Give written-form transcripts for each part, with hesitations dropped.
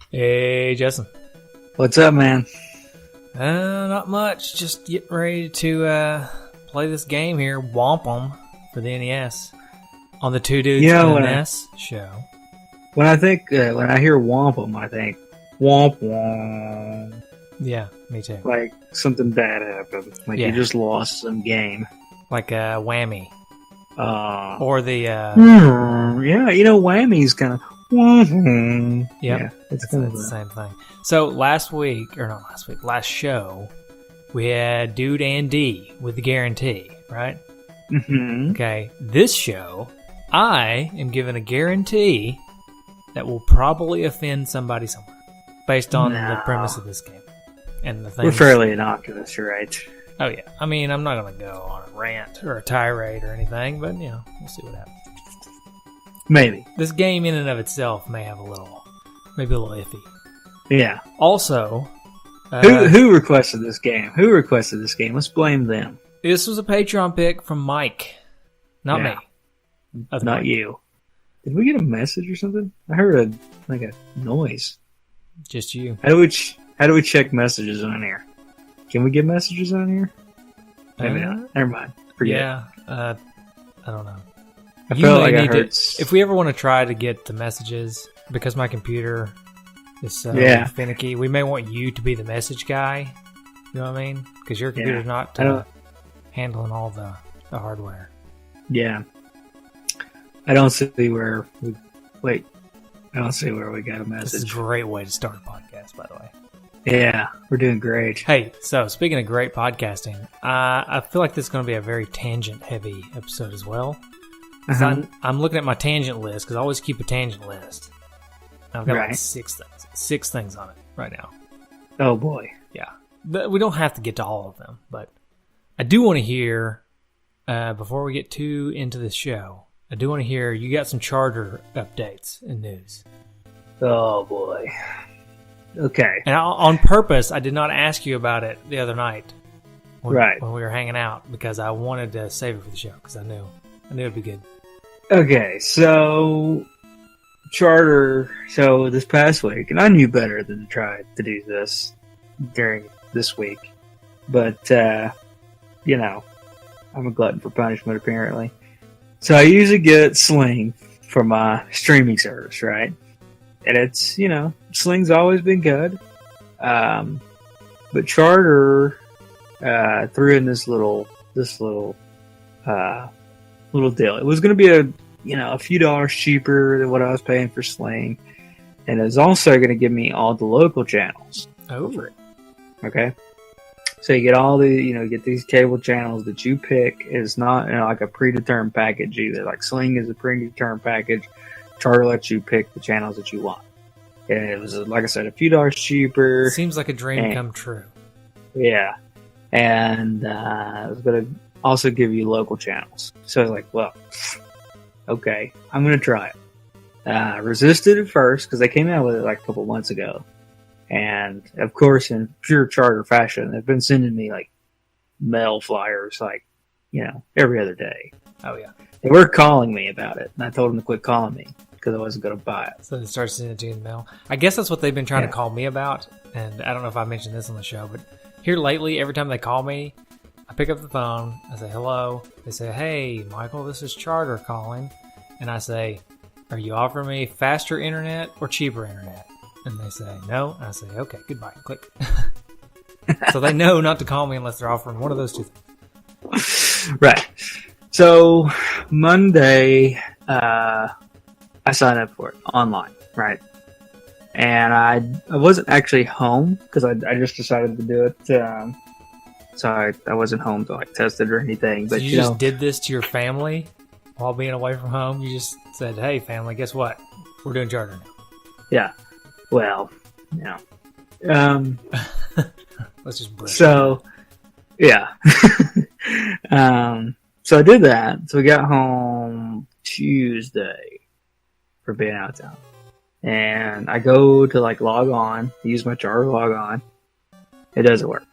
Hey, Justin. What's up, man? Not much. Just getting ready to play this game here, Whomp Em, for the NES on the Two Dudes NES show. When I hear Whomp Em, I think Whomp Whomp. Yeah, me too. Like something bad happened. Like you just lost some game. Like a whammy. Or the yeah, whammy's kind of. Yeah, it's the same thing. So last show, we had Dude and D with the guarantee, right? Mm-hmm. Okay, this show, I am given a guarantee that will probably offend somebody somewhere, based on the premise of this game and the things. We're fairly innocuous, you're right? Oh yeah, I mean, I'm not going to go on a rant or a tirade or anything, but we'll see what happens. Maybe. This game in and of itself may have maybe a little iffy. Yeah. Also, who requested this game? Let's blame them. This was a Patreon pick from Mike, not me. Not Mike. You. Did we get a message or something? I heard a noise. Just you. How do we check messages on here? Can we get messages on here? Maybe not. Never mind. Forget. Yeah. I don't know. I felt like I heard. If we ever want to try to get the messages, because my computer is finicky, we may want you to be the message guy. You know what I mean? Because your computer's not handling all the hardware. Yeah. I don't see where we got a message. This is a great way to start a podcast, by the way. Yeah, we're doing great. Hey, so speaking of great podcasting, I feel like this is going to be a very tangent-heavy episode as well. Uh-huh. I'm looking at my tangent list, because I always keep a tangent list. I've got like six things on it right now. Oh, boy. Yeah. We don't have to get to all of them, but I do want to hear, before we get too into this show, I do want to hear, you got some charter updates and news. Oh, boy. Okay. And on purpose, I did not ask you about it the other night when we were hanging out, because I wanted to save it for the show, because I knew it'd be good. Okay, so charter. So this past week, and I knew better than to try to do this during this week, but I'm a glutton for punishment apparently. So I usually get Sling for my streaming service, right? And it's Sling's always been good, but Charter threw in this little deal. It was going to be a few dollars cheaper than what I was paying for Sling, and it was also going to give me all the local channels over it. Okay, so you get all the get these cable channels that you pick. It's not like a predetermined package either. Like Sling is a predetermined package. Charter lets you pick the channels that you want. And it was, like I said, a few dollars cheaper. Seems like a dream come true. Yeah, and it was going to also give you local channels. So I was like, well, okay, I'm going to try it. Resisted at first because they came out with it like a couple months ago. And of course, in pure Charter fashion, they've been sending me like mail flyers every other day. Oh, yeah. They were calling me about it. And I told them to quit calling me because I wasn't going to buy it. So they started sending it to you in the mail. I guess that's what they've been trying to call me about. And I don't know if I mentioned this on the show, but here lately, every time they call me, I pick up the phone, I say, hello. They say, hey, Michael, this is Charter calling. And I say, are you offering me faster internet or cheaper internet? And they say, no. And I say, okay, goodbye. Click. So they know not to call me unless they're offering one of those two things. Right. So Monday, I signed up for it online, right? And I wasn't actually home because I just decided to do it. So I wasn't home to test it or anything. But so you just did this to your family while being away from home? You just said, hey, family, guess what? We're doing Charter now. Yeah. Well, let's just break. So, yeah. So I did that. So we got home Tuesday for being out of town. And I go to log on, use my Charter log on. It doesn't work.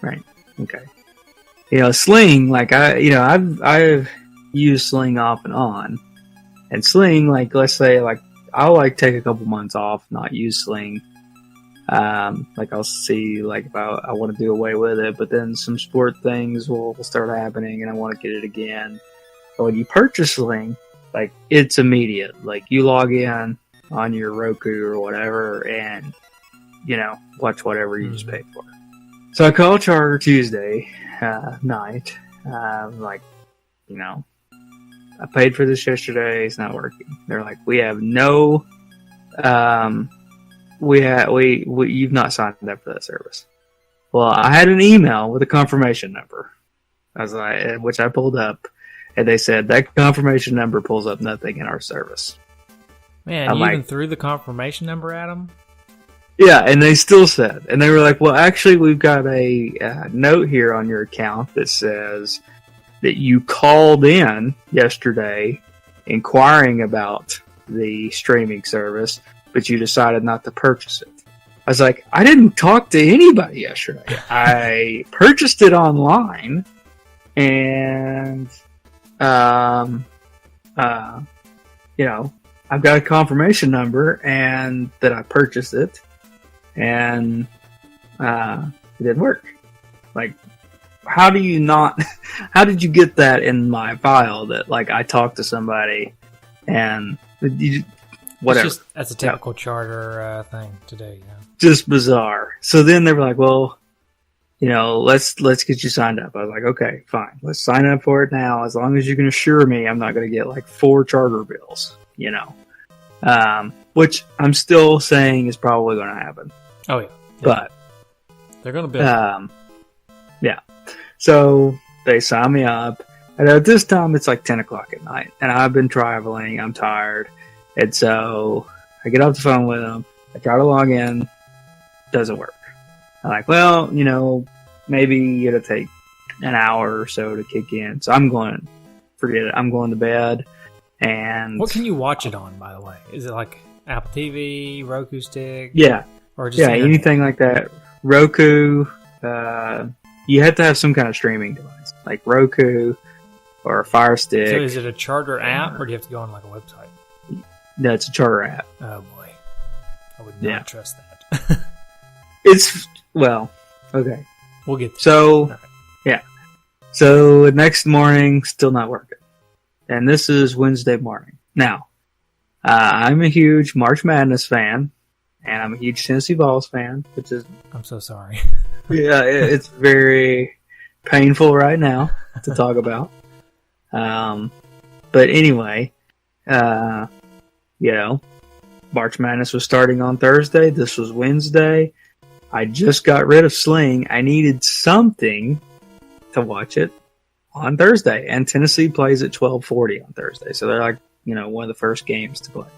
Right. Okay. Sling, I've used Sling off and on. And Sling, let's say, I'll like take a couple months off, not use Sling. Like I'll see like if I want to do away with it, but then some sport things will start happening, and I want to get it again. But when you purchase Sling, like it's immediate. Like you log in on your Roku or whatever, and watch whatever you just paid for. So I called Charter Tuesday night. Like, I paid for this yesterday. It's not working. They're like, we have no. You've not signed up for that service. Well, I had an email with a confirmation number. I was like, which I pulled up, and they said that confirmation number pulls up nothing in our service. Man, you even threw the confirmation number at them? Yeah, and they still said, and they were like, well, actually, we've got a note here on your account that says that you called in yesterday inquiring about the streaming service, but you decided not to purchase it. I was like, I didn't talk to anybody yesterday. I purchased it online, and, I've got a confirmation number and that I purchased it, and it didn't work. Like, how did you get that in my file that, like, I talked to somebody and whatever? That's a typical Charter thing to do. Just bizarre. So then they were like, well, let's get you signed up. I was like, okay, fine. Let's sign up for it now. As long as you can assure me I'm not going to get like 4 Charter bills, which I'm still saying is probably going to happen. Oh, yeah. But they're going to bill. Yeah. So they sign me up. And at this time, it's like 10 o'clock at night. And I've been traveling. I'm tired. And so I get off the phone with them. I try to log in. Doesn't work. I'm like, well, maybe it'll take an hour or so to kick in. So I'm going, forget it. I'm going to bed. And what can you watch it on, by the way? Is it like Apple TV, Roku stick? Yeah. Or just internet? Anything like that. Roku. You have to have some kind of streaming device, like Roku or a Fire Stick. So is it a Charter app, or do you have to go on like a website? No, it's a Charter app. Oh boy, I would not trust that. Okay. We'll get there. So, right. Yeah. So next morning, still not working. And this is Wednesday morning. Now, I'm a huge March Madness fan, and I'm a huge Tennessee Vols fan, which is... I'm so sorry. Yeah, it's very painful right now to talk about. But anyway, March Madness was starting on Thursday. This was Wednesday. I just got rid of Sling. I needed something to watch it on Thursday. And Tennessee plays at 12:40 on Thursday. So they're like, one of the first games to play.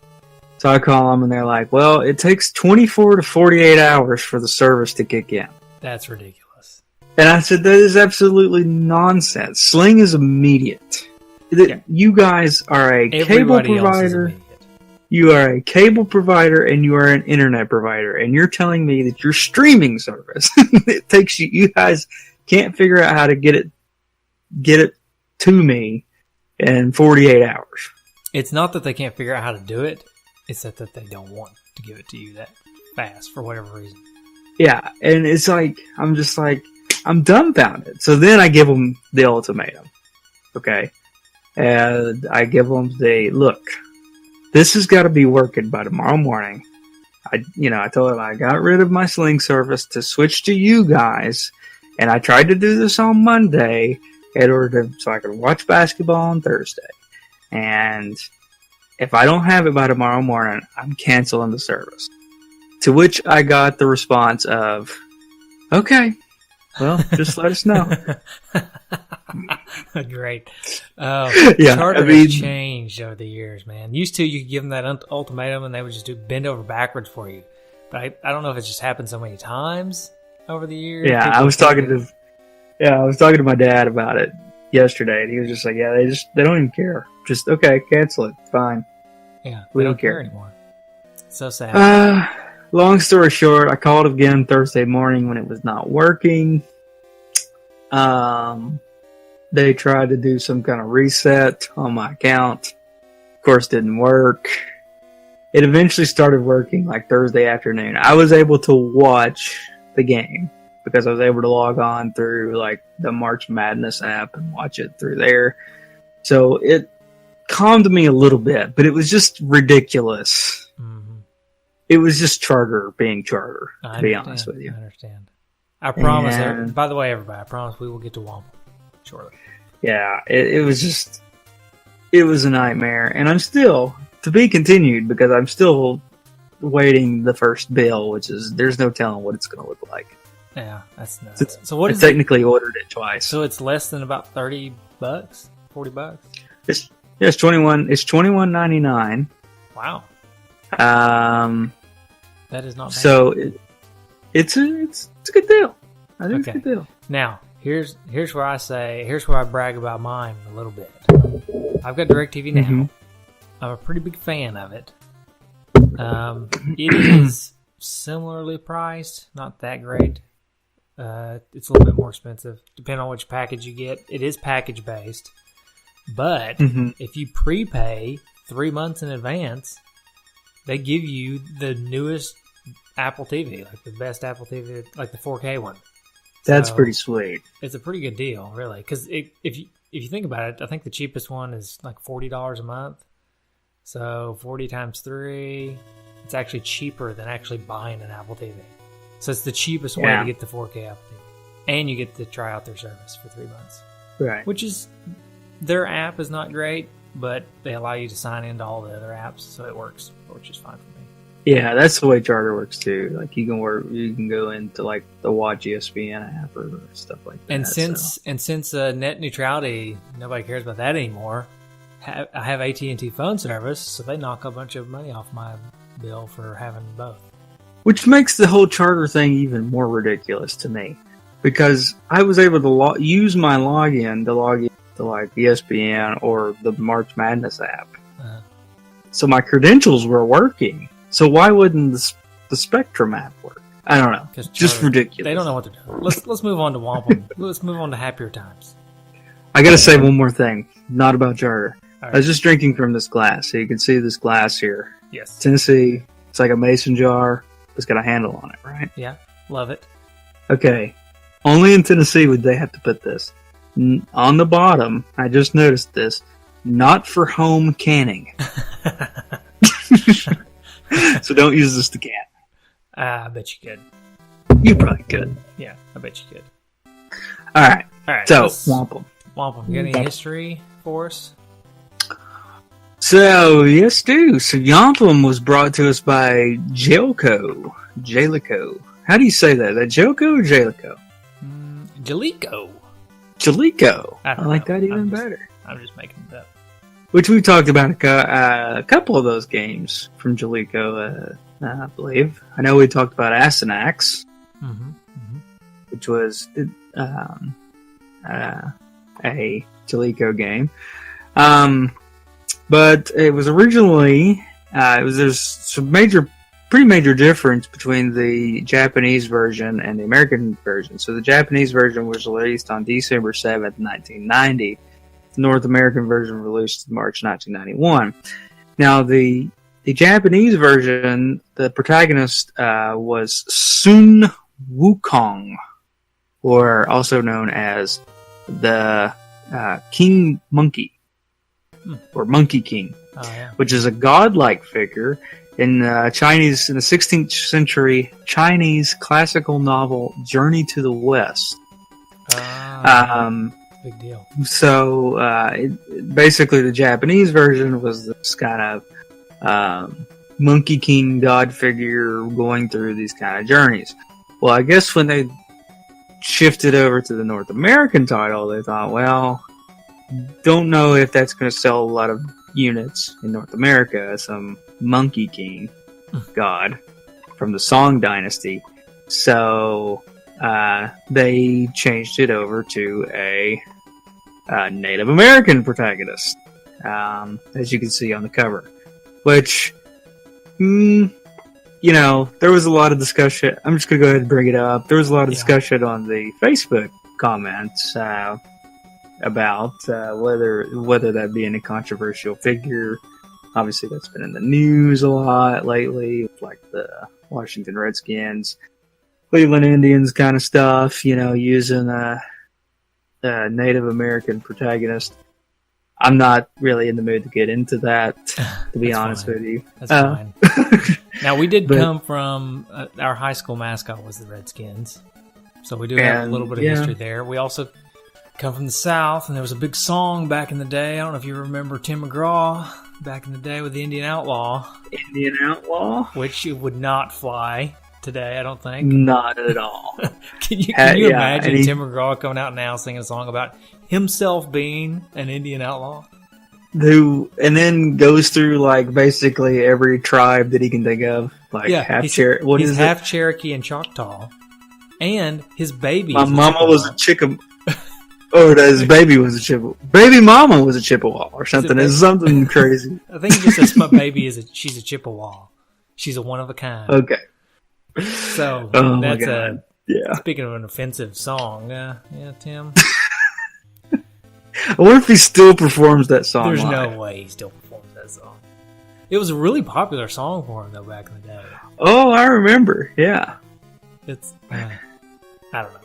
So I call them and they're like, well, it takes 24 to 48 hours for the service to kick in. That's ridiculous. And I said, that is absolutely nonsense. Sling is immediate. Yeah. You guys are a cable provider. You are a cable provider and you are an internet provider. And you're telling me that your streaming service, it takes you guys can't figure out how to get it to me in 48 hours. It's not that they can't figure out how to do it. It's that they don't want to give it to you that fast for whatever reason. Yeah, and it's like, I'm dumbfounded. So then I give them the ultimatum. Okay? And I give them look, this has got to be working by tomorrow morning. I told them I got rid of my Sling service to switch to you guys. And I tried to do this on Monday so I could watch basketball on Thursday. And if I don't have it by tomorrow morning, I'm canceling the service. To which I got the response of, okay, well, just let us know. Great. Charter has changed over the years, man. Used to, you could give them that ultimatum and they would just bend over backwards for you. But I don't know if it's just happened so many times over the years. Yeah, I was talking to my dad about it yesterday, and he was just like, yeah, they don't even care. Just, okay, cancel it. Fine. Yeah, we don't care anymore. So sad. Long story short, I called again Thursday morning when it was not working. They tried to do some kind of reset on my account. Of course, didn't work. it eventually started working like Thursday afternoon. I was able to watch the game because I was able to log on through like the March Madness app and watch it through there. So it calmed me a little bit, but it was just ridiculous. Mm-hmm. It was just Charter being Charter, to be honest with you. I understand. I promise. By the way, everybody, I promise we will get to Whomp shortly. Yeah, it was a nightmare, and I'm still to be continued because I'm still waiting the first bill, which is there's no telling what it's going to look like. Yeah, that's nuts. So what is technically ordered it twice. So it's less than about $30, $40. It's $21. It's $21.99. Wow. That is not bad. So it's a good deal. I think it's a good deal. Now here's where I brag about mine a little bit. I've got DirecTV now. Mm-hmm. I'm a pretty big fan of it. It is similarly priced, not that great. It's a little bit more expensive, depending on which package you get. It is package based, but if you prepay 3 months in advance, they give you the newest Apple TV, like the best Apple TV, like the 4K one. That's pretty sweet. It's a pretty good deal, really, because if you think about it, I think the cheapest one is like $40 a month. So 40 times 3, it's actually cheaper than actually buying an Apple TV. So it's the cheapest way to get the 4K Apple TV. And you get to try out their service for 3 months. Right. Which is, their app is not great, but they allow you to sign into all the other apps, so it works, which is fine for me. Yeah, that's the way Charter works too. Like you can go into like the Watch ESPN app or stuff like that. And since net neutrality, nobody cares about that anymore. I have AT&T phone service, so they knock a bunch of money off my bill for having both. Which makes the whole Charter thing even more ridiculous to me, because I was able to use my login to log into like ESPN or the March Madness app. Uh-huh. So my credentials were working. So why wouldn't the Spectrum app work? I don't know. Just ridiculous. They don't know what they're doing. Let's move on to Whomp Em. Let's move on to happier times. I gotta say one more thing, not about Charter. Right. I was just drinking from this glass, so you can see this glass here. Yes. Tennessee. It's like a mason jar. It's got a handle on it, right? Yeah, love it. Okay. Only in Tennessee would they have to put this. On the bottom, I just noticed this, not for home canning. So don't use this to can. I bet you could. You probably could. Yeah, I bet you could. All right. So, Whomp Em. Whomp Em. You got any history for us? So, yes, do. So, Whomp Em was brought to us by Jalico. How do you say that? Is that Jalico or Jalico? Jalico. I like that even better. I'm just making it up. Which we've talked about a couple of those games from Jalico, I believe. I know we talked about Astyanax, which was a Jalico game. But it was originally, there's some pretty major difference between the Japanese version and the American version. So the Japanese version was released on December 7th, 1990. The North American version released in March 1991. Now the Japanese version, the protagonist was Sun Wukong, or also known as the King Monkey. Or Monkey King, which is a godlike figure in Chinese, in the 16th century Chinese classical novel Journey to the West. Big deal. So basically, the Japanese version was this kind of Monkey King god figure going through these kind of journeys. Well, I guess when they shifted over to the North American title, they thought, well, don't know if that's going to sell a lot of units in North America. Some Monkey King god from the Song Dynasty. So they changed it over to a Native American protagonist, as you can see on the cover. Which, there was a lot of discussion. I'm just going to go ahead and bring it up. There was a lot of discussion on the Facebook comments about whether that being a controversial figure obviously that's been in the news a lot lately, like the Washington Redskins, Cleveland Indians kind of stuff, using a Native American protagonist. I'm not really in the mood to get into that, to be honest with you. That's fine. Now, we did come from, our high school mascot was the Redskins, so we do have a little bit of history there. We also come from the South, and there was a big song back in the day. I don't know if you remember Tim McGraw back in the day with the Indian Outlaw. Indian Outlaw? Which would not fly today, I don't think. Not at all. Can you imagine Tim McGraw coming out now singing a song about himself being an Indian outlaw? And then goes through like basically every tribe that he can think of, like half Cherokee. He's half Cherokee and Choctaw, and his baby. My mama was a Chickasaw. Or his baby was a Chippewa. Baby mama was a Chippewa or something. It's something crazy. I think he just says my baby she's a Chippewa. She's a one of a kind. Okay. So that's speaking of an offensive song, Tim. I wonder if he still performs that song. There's no way he still performs that song. It was a really popular song for him though back in the day. Oh, I remember. Yeah. It's I don't know.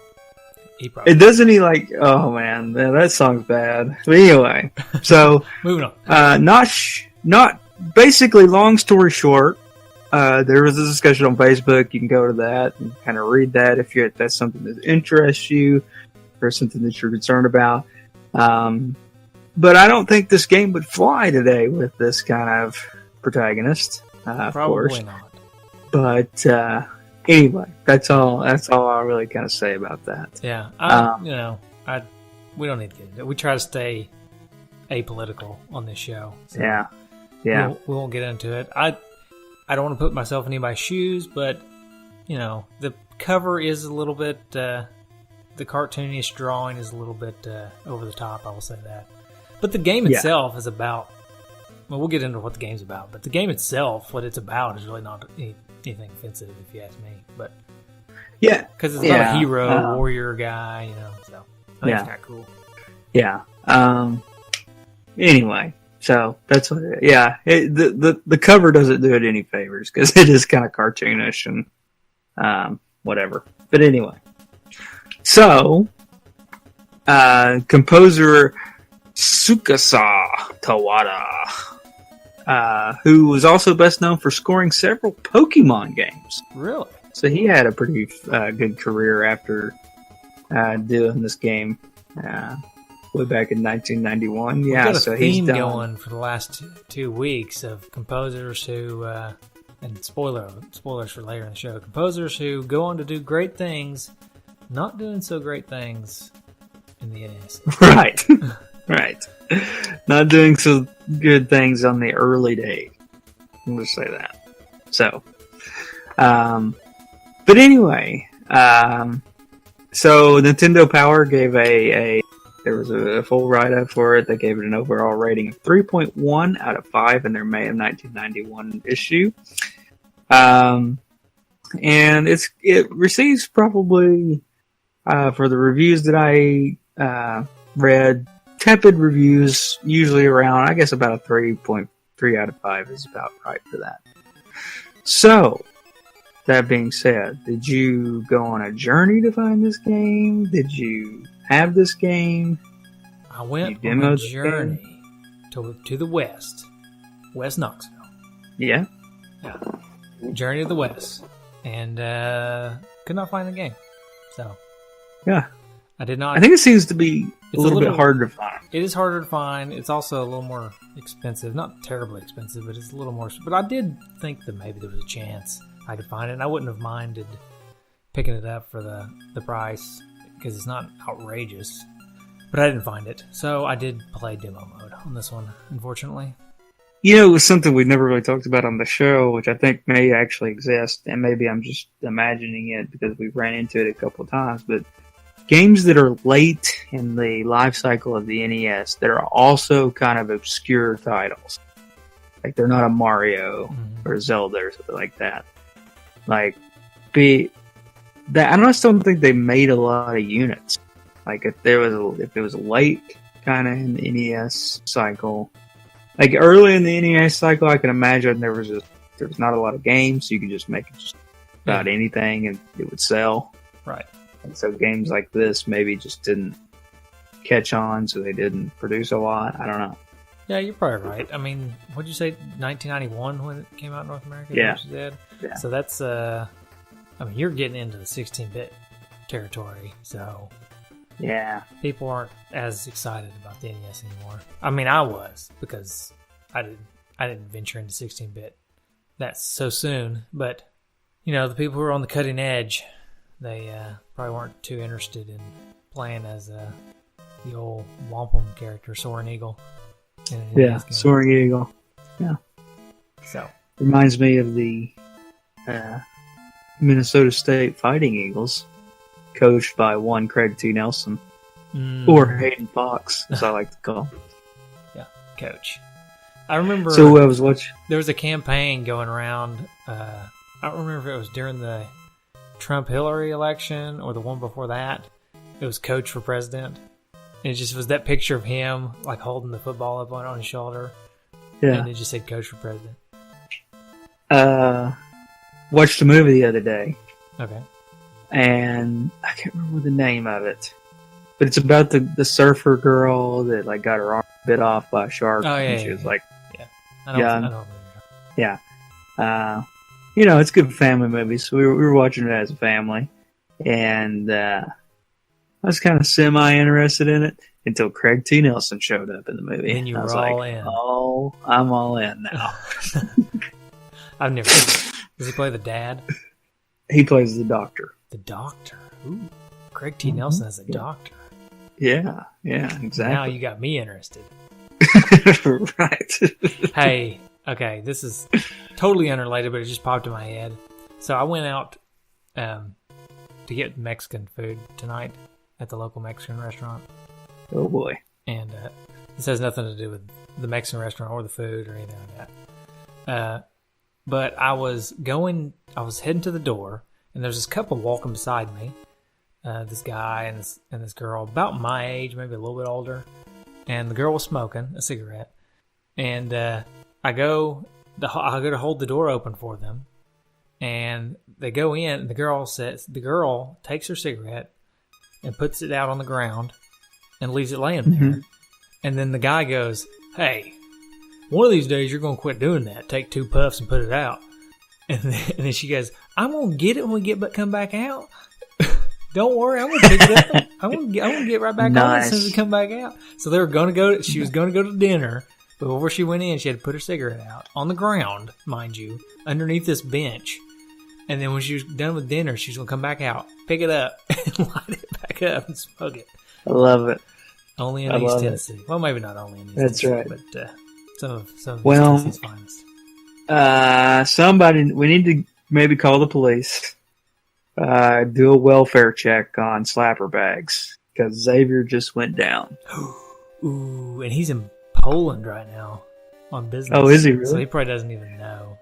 Doesn't he like? Oh man, that song's bad. But anyway, so moving on. Not basically. Long story short, there was a discussion on Facebook. You can go to that and kind of read that if that's something that interests you or something that you're concerned about. But I don't think this game would fly today with this kind of protagonist. Of course. Not. But anyway, that's all I really kind of say about that. Yeah, we don't need to get into it. We try to stay apolitical on this show. So yeah. We won't get into it. I don't want to put myself in anybody's shoes, but the cover is a little bit. The cartoonish drawing is a little bit over the top. I will say that. But the game itself is about. Well, we'll get into what the game's about, but the game itself, what it's about, is really not anything offensive, if you ask me. But yeah, because it's not a hero, warrior guy, So I think it's kind of cool. Yeah. Anyway, so that's what. The cover doesn't do it any favors because it is kind of cartoonish and whatever. But anyway, so composer Tsukasa Tawada. Who was also best known for scoring several Pokemon games. Really? So he had a pretty good career after doing this game way back in 1991. We've got a theme going for the last 2 weeks of composers who, and spoilers for later in the show, composers who go on to do great things, not doing so great things in the NES. Right. Right. Not doing so good things on the early days. I'll just say that. So, but anyway, so Nintendo Power gave there was a full write-up for it. They gave it an overall rating of 3.1 out of 5 in their May of 1991 issue. And it receives probably, for the reviews that I read, tepid reviews, usually around, I guess, about a 3.3 out of 5 is about right for that. So, that being said, did you go on a journey to find this game? Did you have this game? I went on a journey to the West Knoxville. Yeah? Yeah. Journey to the West. And could not find the game. So, yeah. I did not. I think it seems to be a little bit harder to find. It is harder to find. It's also a little more expensive. Not terribly expensive, but it's a little more. But I did think that maybe there was a chance I could find it, and I wouldn't have minded picking it up for the price because it's not outrageous. But I didn't find it, so I did play demo mode on this one, unfortunately. It was something we've never really talked about on the show, which I think may actually exist, and maybe I'm just imagining it because we ran into it a couple of times, but games that are late in the life cycle of the NES that are also kind of obscure titles. Like they're not a Mario or Zelda or something like that. Like, I just don't think they made a lot of units. Like if it was late kind of in the NES cycle, like early in the NES cycle, I can imagine there was not a lot of games, so you could just make it just about anything and it would sell. Right. And so games like this maybe just didn't catch on, so they didn't produce a lot. I don't know. Yeah, you're probably right. I mean, what'd you say, 1991 when it came out in North America? Yeah. Yeah. So that's, I mean, you're getting into the 16-bit territory, so... Yeah. People aren't as excited about the NES anymore. I mean, I was, because I didn't venture into 16-bit that so soon, but, you know, the people who are on the cutting edge, they probably weren't too interested in playing as the old Whomp Em character, Soaring Eagle. Yeah, Soaring Eagle. Yeah. So reminds me of the Minnesota State Fighting Eagles, coached by one Craig T. Nelson, or Hayden Fox, as I like to call him. Yeah, coach. I remember. So I was watching. There was a campaign going around. I don't remember if it was during the Trump-Hillary election or the one before that. It was coach for president. And it just was that picture of him like holding the football up on his shoulder. Yeah. And it just said coach for president. Watched a movie the other day. Okay. And I can't remember the name of it. But it's about the surfer girl that like got her arm bit off by a shark. Oh, yeah. And she was like, I know. Yeah. You know, it's a good family movie. So we were watching it as a family. And I was kind of semi-interested in it until Craig T. Nelson showed up in the movie. And you were all in. Oh, I'm all in now. I've never seen it. Does he play the dad? He plays the doctor. The doctor? Ooh. Craig T. Nelson as a doctor. Yeah, exactly. Now you got me interested. Right. Hey, okay, this is totally unrelated, but it just popped in my head. So I went out to get Mexican food tonight at the local Mexican restaurant. Oh boy. And this has nothing to do with the Mexican restaurant or the food or anything like that. But I was heading to the door, and there's this couple walking beside me. This guy and this girl, about my age, maybe a little bit older. And the girl was smoking a cigarette. And I go to hold the door open for them. And they go in, and the girl takes her cigarette and puts it out on the ground and leaves it laying there. And then the guy goes, "Hey, one of these days you're going to quit doing that. Take 2 puffs and put it out." And then she goes, "I'm going to get it when we come back out. Don't worry, I'm going to pick it up. I'm going to get right back on it as soon as we come back out." So they were going to go. She was going to go to dinner, but before she went in, she had to put her cigarette out on the ground, mind you, underneath this bench. And then when she was done with dinner, she was going to come back out, pick it up, and light it back up and smoke it. I love it. Only in East Tennessee. Well, maybe not only in East Tennessee. That's right. But some of East Tennessee's finest. Somebody, we need to maybe call the police. Do a welfare check on slapper bags, because Xavier just went down. Ooh, and he's in Poland right now on business. Oh, is he really? So he probably doesn't even know.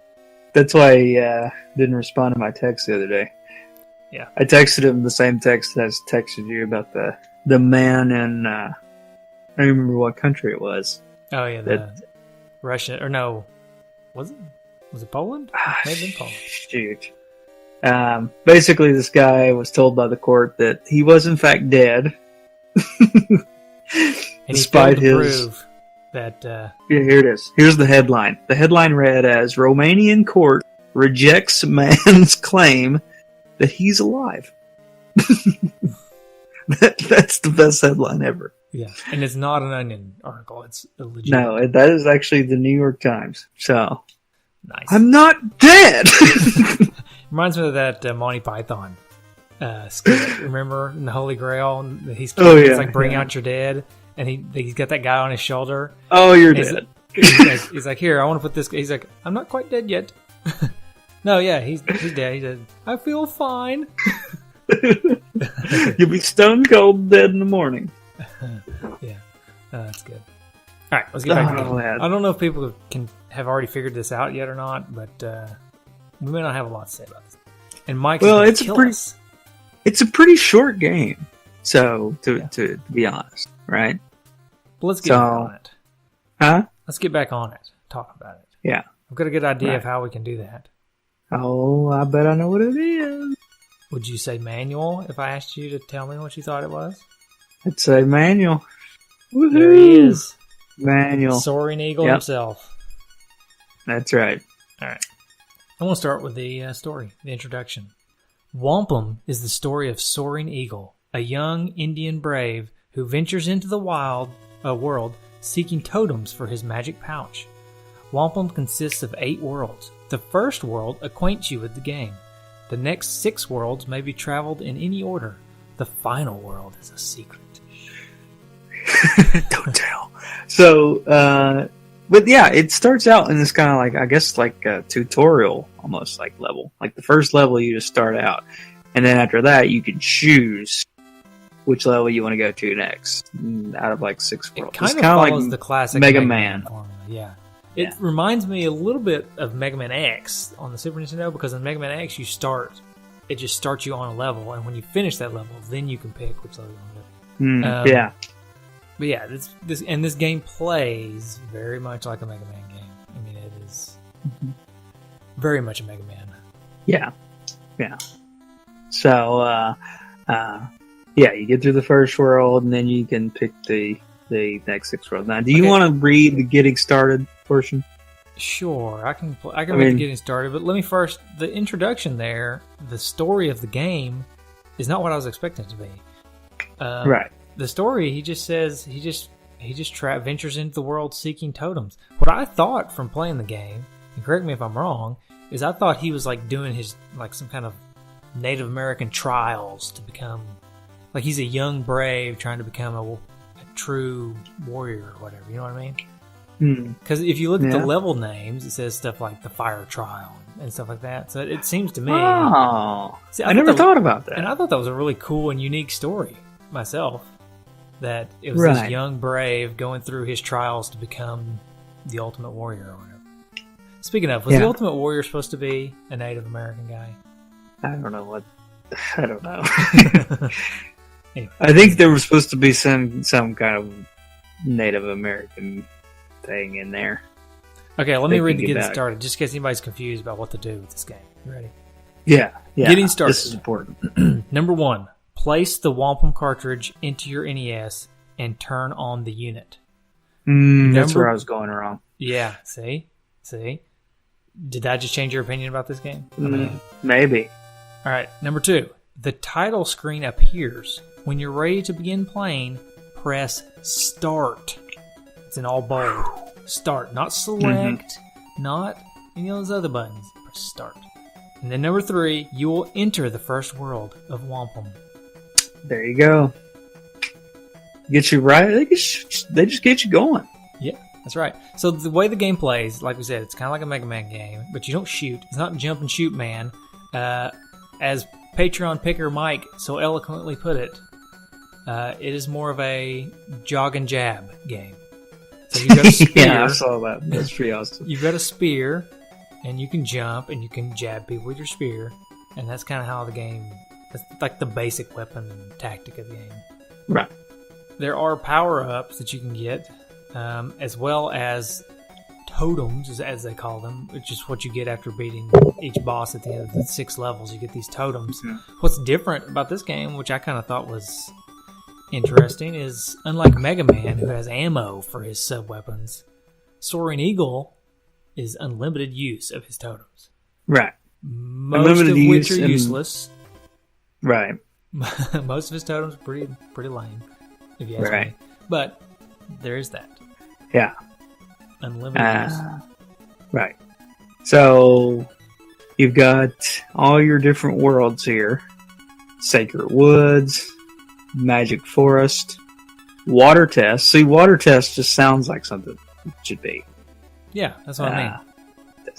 That's why he didn't respond to my text the other day. Yeah. I texted him the same text that I texted you about the man in, I don't remember what country it was. Oh, yeah, the Russia, or no, was it Poland? Maybe Poland. Shoot. Basically, this guy was told by the court that he was in fact dead. And despite he failed to prove that... Yeah, here it is. Here's the headline. The headline read as, "Romanian court rejects man's claim that he's alive." That's the best headline ever. Yeah, and it's not an Onion article. It's a legit. No, that is actually the New York Times. So, nice. I'm not dead! Reminds me of that Monty Python skit. Remember in the Holy Grail? He's like, "Bring out your dead," and he's got that guy on his shoulder. Oh, you're dead. He's like, "Here, I want to put this." He's like, "I'm not quite dead yet." No, yeah, he's dead. He said, "I feel fine." You'll be stone cold dead in the morning. Yeah, that's good. All right, let's get back to it. I don't know if people have already figured this out yet or not, but we may not have a lot to say about this. And Mike, it's a pretty short game. So to be honest, right? Well, let's get on it. Huh? Let's get back on it. Talk about it. Yeah. I've got a good idea of how we can do that. Oh, I bet I know what it is. Would you say manual if I asked you to tell me what you thought it was? I'd say manual. Woohoo! There he is. Manual. Soaring Eagle himself. That's right. All right. I want to start with the story, the introduction. Whomp Em is the story of Soaring Eagle, a young Indian brave who ventures into the wild world seeking totems for his magic pouch. Whomp Em consists of 8 worlds. The first world acquaints you with the game. The next 6 worlds may be traveled in any order. The final world is a secret. Don't tell. So, but yeah, it starts out in this kind of like, I guess, like a tutorial almost like level. Like the first level, you just start out, and then after that, you can choose which level you want to go to next out of like 6 worlds. It kind of follows like the classic Mega Man formula. Yeah. It reminds me a little bit of Mega Man X on the Super Nintendo, because in Mega Man X, it just starts you on a level, and when you finish that level, then you can pick which level you want to go. Yeah. But yeah, this game plays very much like a Mega Man game. I mean, it is very much a Mega Man. Yeah. Yeah. So, yeah, you get through the first world, and then you can pick the next 6 worlds. Now, do you want to read the getting started portion? Sure, I can read the getting started, but let me first, the introduction there, the story of the game is not what I was expecting it to be. Right. The story, he just says, he just ventures into the world seeking totems. What I thought from playing the game, and correct me if I'm wrong, is I thought he was like doing his, like some kind of Native American trials to become, like he's a young brave trying to become a true warrior or whatever, you know what I mean? Because if you look at the level names, it says stuff like the Fire Trial and stuff like that. So it seems to me... Oh, see, I never thought about that. And I thought that was a really cool and unique story myself. That it was this young brave going through his trials to become the Ultimate Warrior or whatever. Speaking of, was the Ultimate Warrior supposed to be a Native American guy? I don't know. Anyway. I think there was supposed to be some kind of Native American thing in there. Okay, let me read the getting started, just in case anybody's confused about what to do with this game. You ready? Yeah. Getting started. This is important. Number 1. Place the Whomp Em cartridge into your NES and turn on the unit. That's where I was going wrong. Yeah, see? Did that just change your opinion about this game? Maybe. All right, number 2. The title screen appears. When you're ready to begin playing, press Start. It's in all bold. Start, not Select, not any of those other buttons. Press Start. And then number 3, you will enter the first world of Whomp Em. There you go. Get you right. They just get you going. Yeah, that's right. So the way the game plays, like we said, it's kind of like a Mega Man game, but you don't shoot. It's not jump and shoot, man. As Patreon picker Mike so eloquently put it, it is more of a jog and jab game. So you've got a spear. Yeah, I saw that. That's pretty awesome. You've got a spear, and you can jump, and you can jab people with your spear, and that's kind of how the game... That's like the basic weapon and tactic of the game. Right. There are power-ups that you can get, as well as totems, as they call them, which is what you get after beating each boss at the end of the 6 levels. You get these totems. What's different about this game, which I kind of thought was interesting, is unlike Mega Man, who has ammo for his sub-weapons, Soaring Eagle is unlimited use of his totems. Right. Most of which are useless. Right. Most of his totems are pretty lame, if you ask me. But there is that. Yeah. Unlimited use. Right. So you've got all your different worlds here. Sacred Woods, Magic Forest, Water Test. See, Water Test just sounds like something it should be. Yeah, that's what I mean.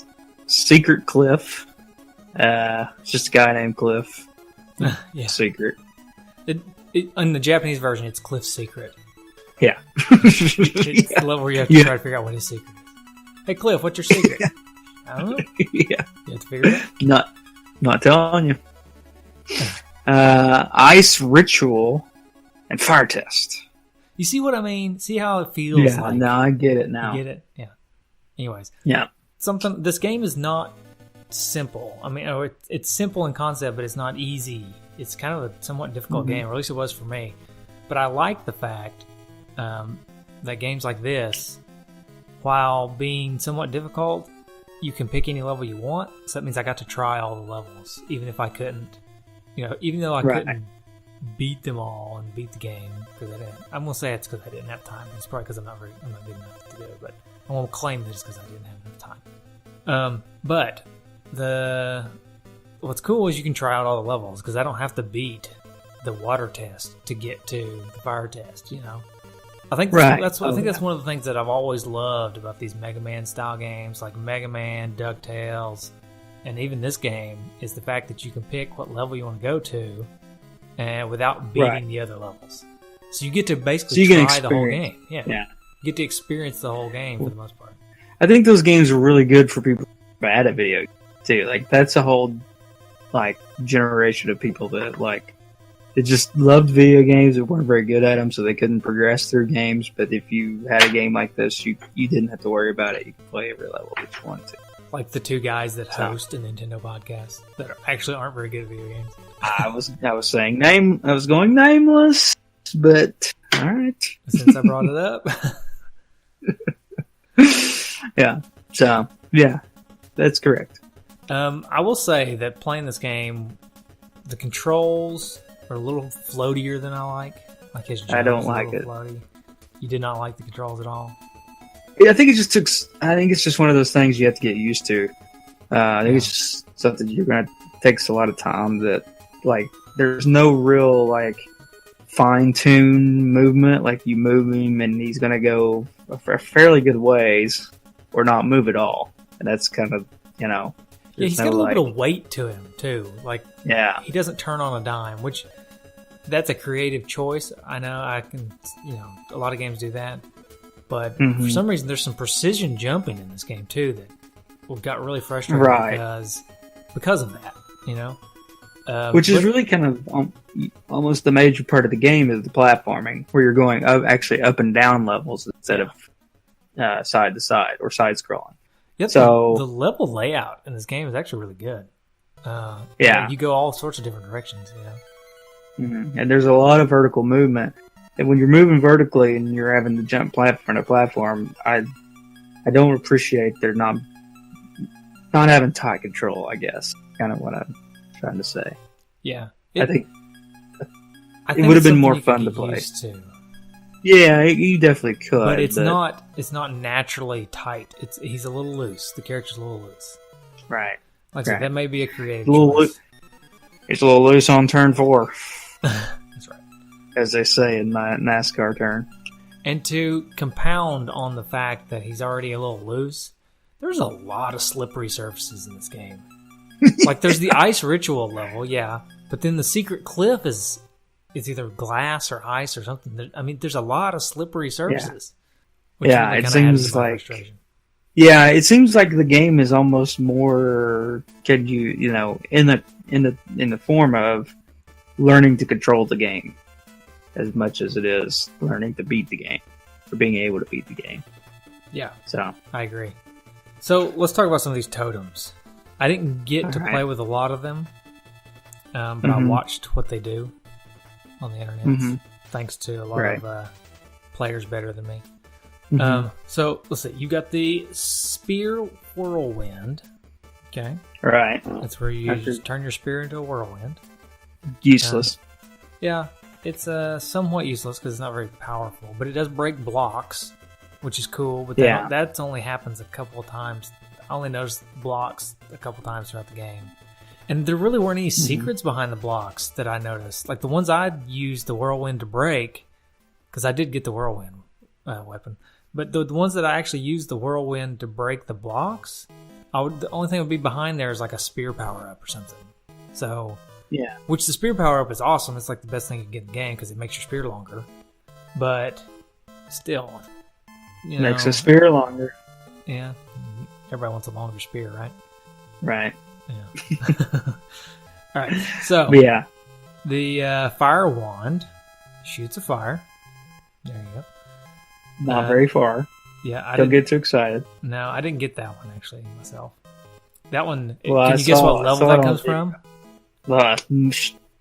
Secret Cliff. It's just a guy named Cliff. Yeah. Secret. In the Japanese version, it's Cliff's Secret. Yeah. It's the level where you have to try to figure out what his secret is. Hey, Cliff, what's your secret? I don't know. Yeah. You have to figure it out? Not telling you. Ice Ritual and Fire Test. You see what I mean? See how it feels Yeah, like? no, I get it now. You get it? Yeah. Anyways. Yeah. This game is not simple. I mean, it's simple in concept, but it's not easy. It's kind of a somewhat difficult game, or at least it was for me. But I like the fact that games like this, while being somewhat difficult, you can pick any level you want. So that means I got to try all the levels, even if I couldn't, even though I couldn't beat them all and beat the game because I'm gonna say it's because I didn't have time. It's probably because I'm not good enough to do it, but I won't claim that it's because I didn't have enough time. But what's cool is you can try out all the levels because I don't have to beat the water test to get to the fire test. I think that's one of the things that I've always loved about these Mega Man style games, like Mega Man, DuckTales, and even this game, is the fact that you can pick what level you want to go to, and without beating the other levels. So you get to basically try the whole game. Yeah. You get to experience the whole game for the most part. I think those games are really good for people bad at video games too. Like that's a whole generation of people that they just loved video games and weren't very good at them, so they couldn't progress through games. But if you had a game like this, you didn't have to worry about it. You could play every level that you wanted to. Like the two guys that host a Nintendo podcast that actually aren't very good at video games. I was saying I was going nameless, but all right. Since I brought it up. Yeah. So yeah, that's correct. I will say that playing this game, the controls are a little floatier than I like. Like his jump I don't like it. Floaty. You did not like the controls at all? Yeah, I think it's just one of those things you have to get used to. I think it's just something takes a lot of time. That there's no real fine tune movement. Like you move him and he's gonna go a fairly good ways, or not move at all. And that's kind of Yeah, he's got a little bit of weight to him too. He doesn't turn on a dime, which that's a creative choice. I know a lot of games do that. But for some reason, there's some precision jumping in this game too that got really frustrating because of that. Which is really kind of almost the major part of the game is the platforming, where you're going actually up and down levels instead of side to side or side scrolling. Yep, so the level layout in this game is actually really good. You go all sorts of different directions. And there's a lot of vertical movement. And when you're moving vertically and you're having to jump platform to platform, I don't appreciate they're not having tight control, I guess. Kind of what I'm trying to say. Yeah. I think it would have been more fun to play. Yeah, you definitely could. But it's not naturally tight. He's a little loose. The character's a little loose. Right. I said, that may be a creative choice. It's a little loose on turn 4. That's right. As they say in my NASCAR turn. And to compound on the fact that he's already a little loose, there's a lot of slippery surfaces in this game. There's the ice ritual level, but then the secret cliff is either glass or ice or something. I mean, there's a lot of slippery surfaces. Yeah, it seems it seems like the game is almost more in the form of learning to control the game as much as it is learning to beat the game or being able to beat the game. Yeah. So I agree. So let's talk about some of these totems. I didn't get to play with a lot of them, but I watched what they do on the internet, thanks to a lot of players better than me. So let's see. You got the spear whirlwind. Okay. Right. That's where you just turn your spear into a whirlwind. Useless. It's somewhat useless because it's not very powerful, but it does break blocks, which is cool. But that only happens a couple of times. I only noticed blocks a couple times throughout the game. And there really weren't any secrets behind the blocks that I noticed. Like the ones I used the whirlwind to break, because I did get the whirlwind weapon. But the ones that I actually used the whirlwind to break the blocks, the only thing that would be behind there is like a spear power-up or something. So, which the spear power-up is awesome. It's like the best thing you can get in the game because it makes your spear longer. But still, makes a spear longer. Yeah. Everybody wants a longer spear, right? Right. Yeah. All right. So, the fire wand shoots a fire. There you go. Not very far. Yeah, Don't get too excited. No, I didn't get that one actually myself. That one. Well, can you guess what level that comes from?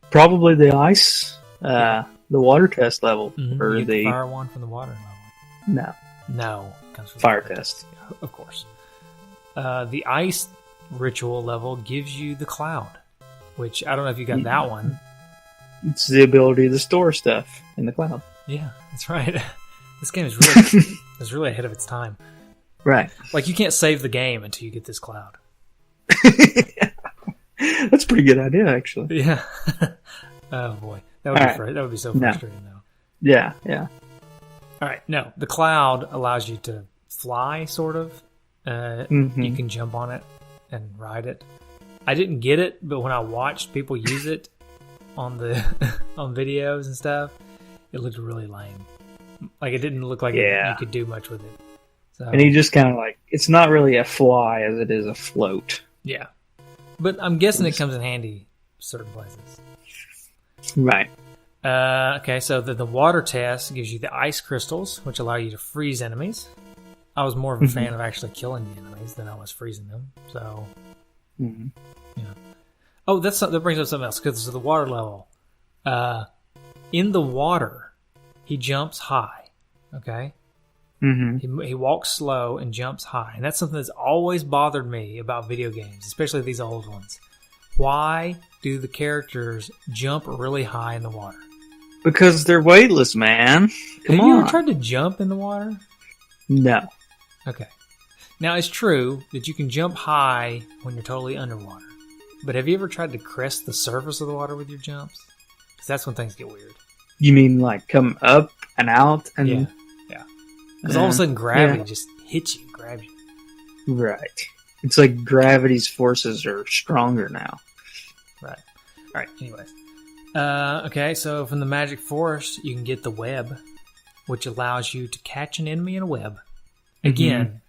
Probably the ice, the water test level, or the fire one from the water level. No, it comes from fire test. Yeah, of course. The ice ritual level gives you the cloud, which I don't know if you got that one. It's the ability to store stuff in the cloud. Yeah, that's right. This game is really ahead of its time. Right. Like, you can't save the game until you get this cloud. That's a pretty good idea, actually. Yeah. Oh boy, that would be so frustrating, though. Yeah. All right, no, the cloud allows you to fly, sort of. You can jump on it and ride it. I didn't get it, but when I watched people use it on the on videos and stuff, it looked really lame. Like, it didn't look like you could do much with it. So, and you just kind of like, it's not really a fly as it is a float. Yeah. But I'm guessing it comes in handy certain places. Right. Okay, so the water test gives you the ice crystals, which allow you to freeze enemies. I was more of a fan of actually killing the enemies than I was freezing them. So, yeah. Oh, that brings up something else, because this is the water level. In the water, he jumps high, okay? He walks slow and jumps high. And that's something that's always bothered me about video games, especially these old ones. Why do the characters jump really high in the water? Because they're weightless, man. Come on. Have you ever tried to jump in the water? No. Okay. Now, it's true that you can jump high when you're totally underwater. But have you ever tried to crest the surface of the water with your jumps? Because that's when things get weird. You mean like come up and out? And yeah. Because all of a sudden gravity just hits you, grabs you. Right. It's like gravity's forces are stronger now. Right. All right, anyways. Okay, so from the Magic Forest, you can get the web, which allows you to catch an enemy in a web. Again,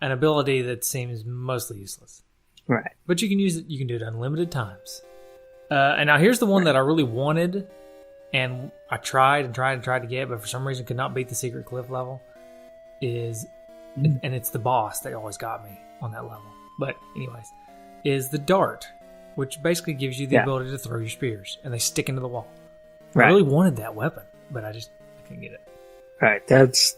an ability that seems mostly useless. Right. But you can use it. You can do it unlimited times. And now here's the one that I really wanted, and I tried to get, but for some reason could not beat the secret cliff level. And it's the boss that always got me on that level. But anyways, is the dart, which basically gives you the ability to throw your spears, and they stick into the wall. Right. I really wanted that weapon, but I couldn't get it. Right. That's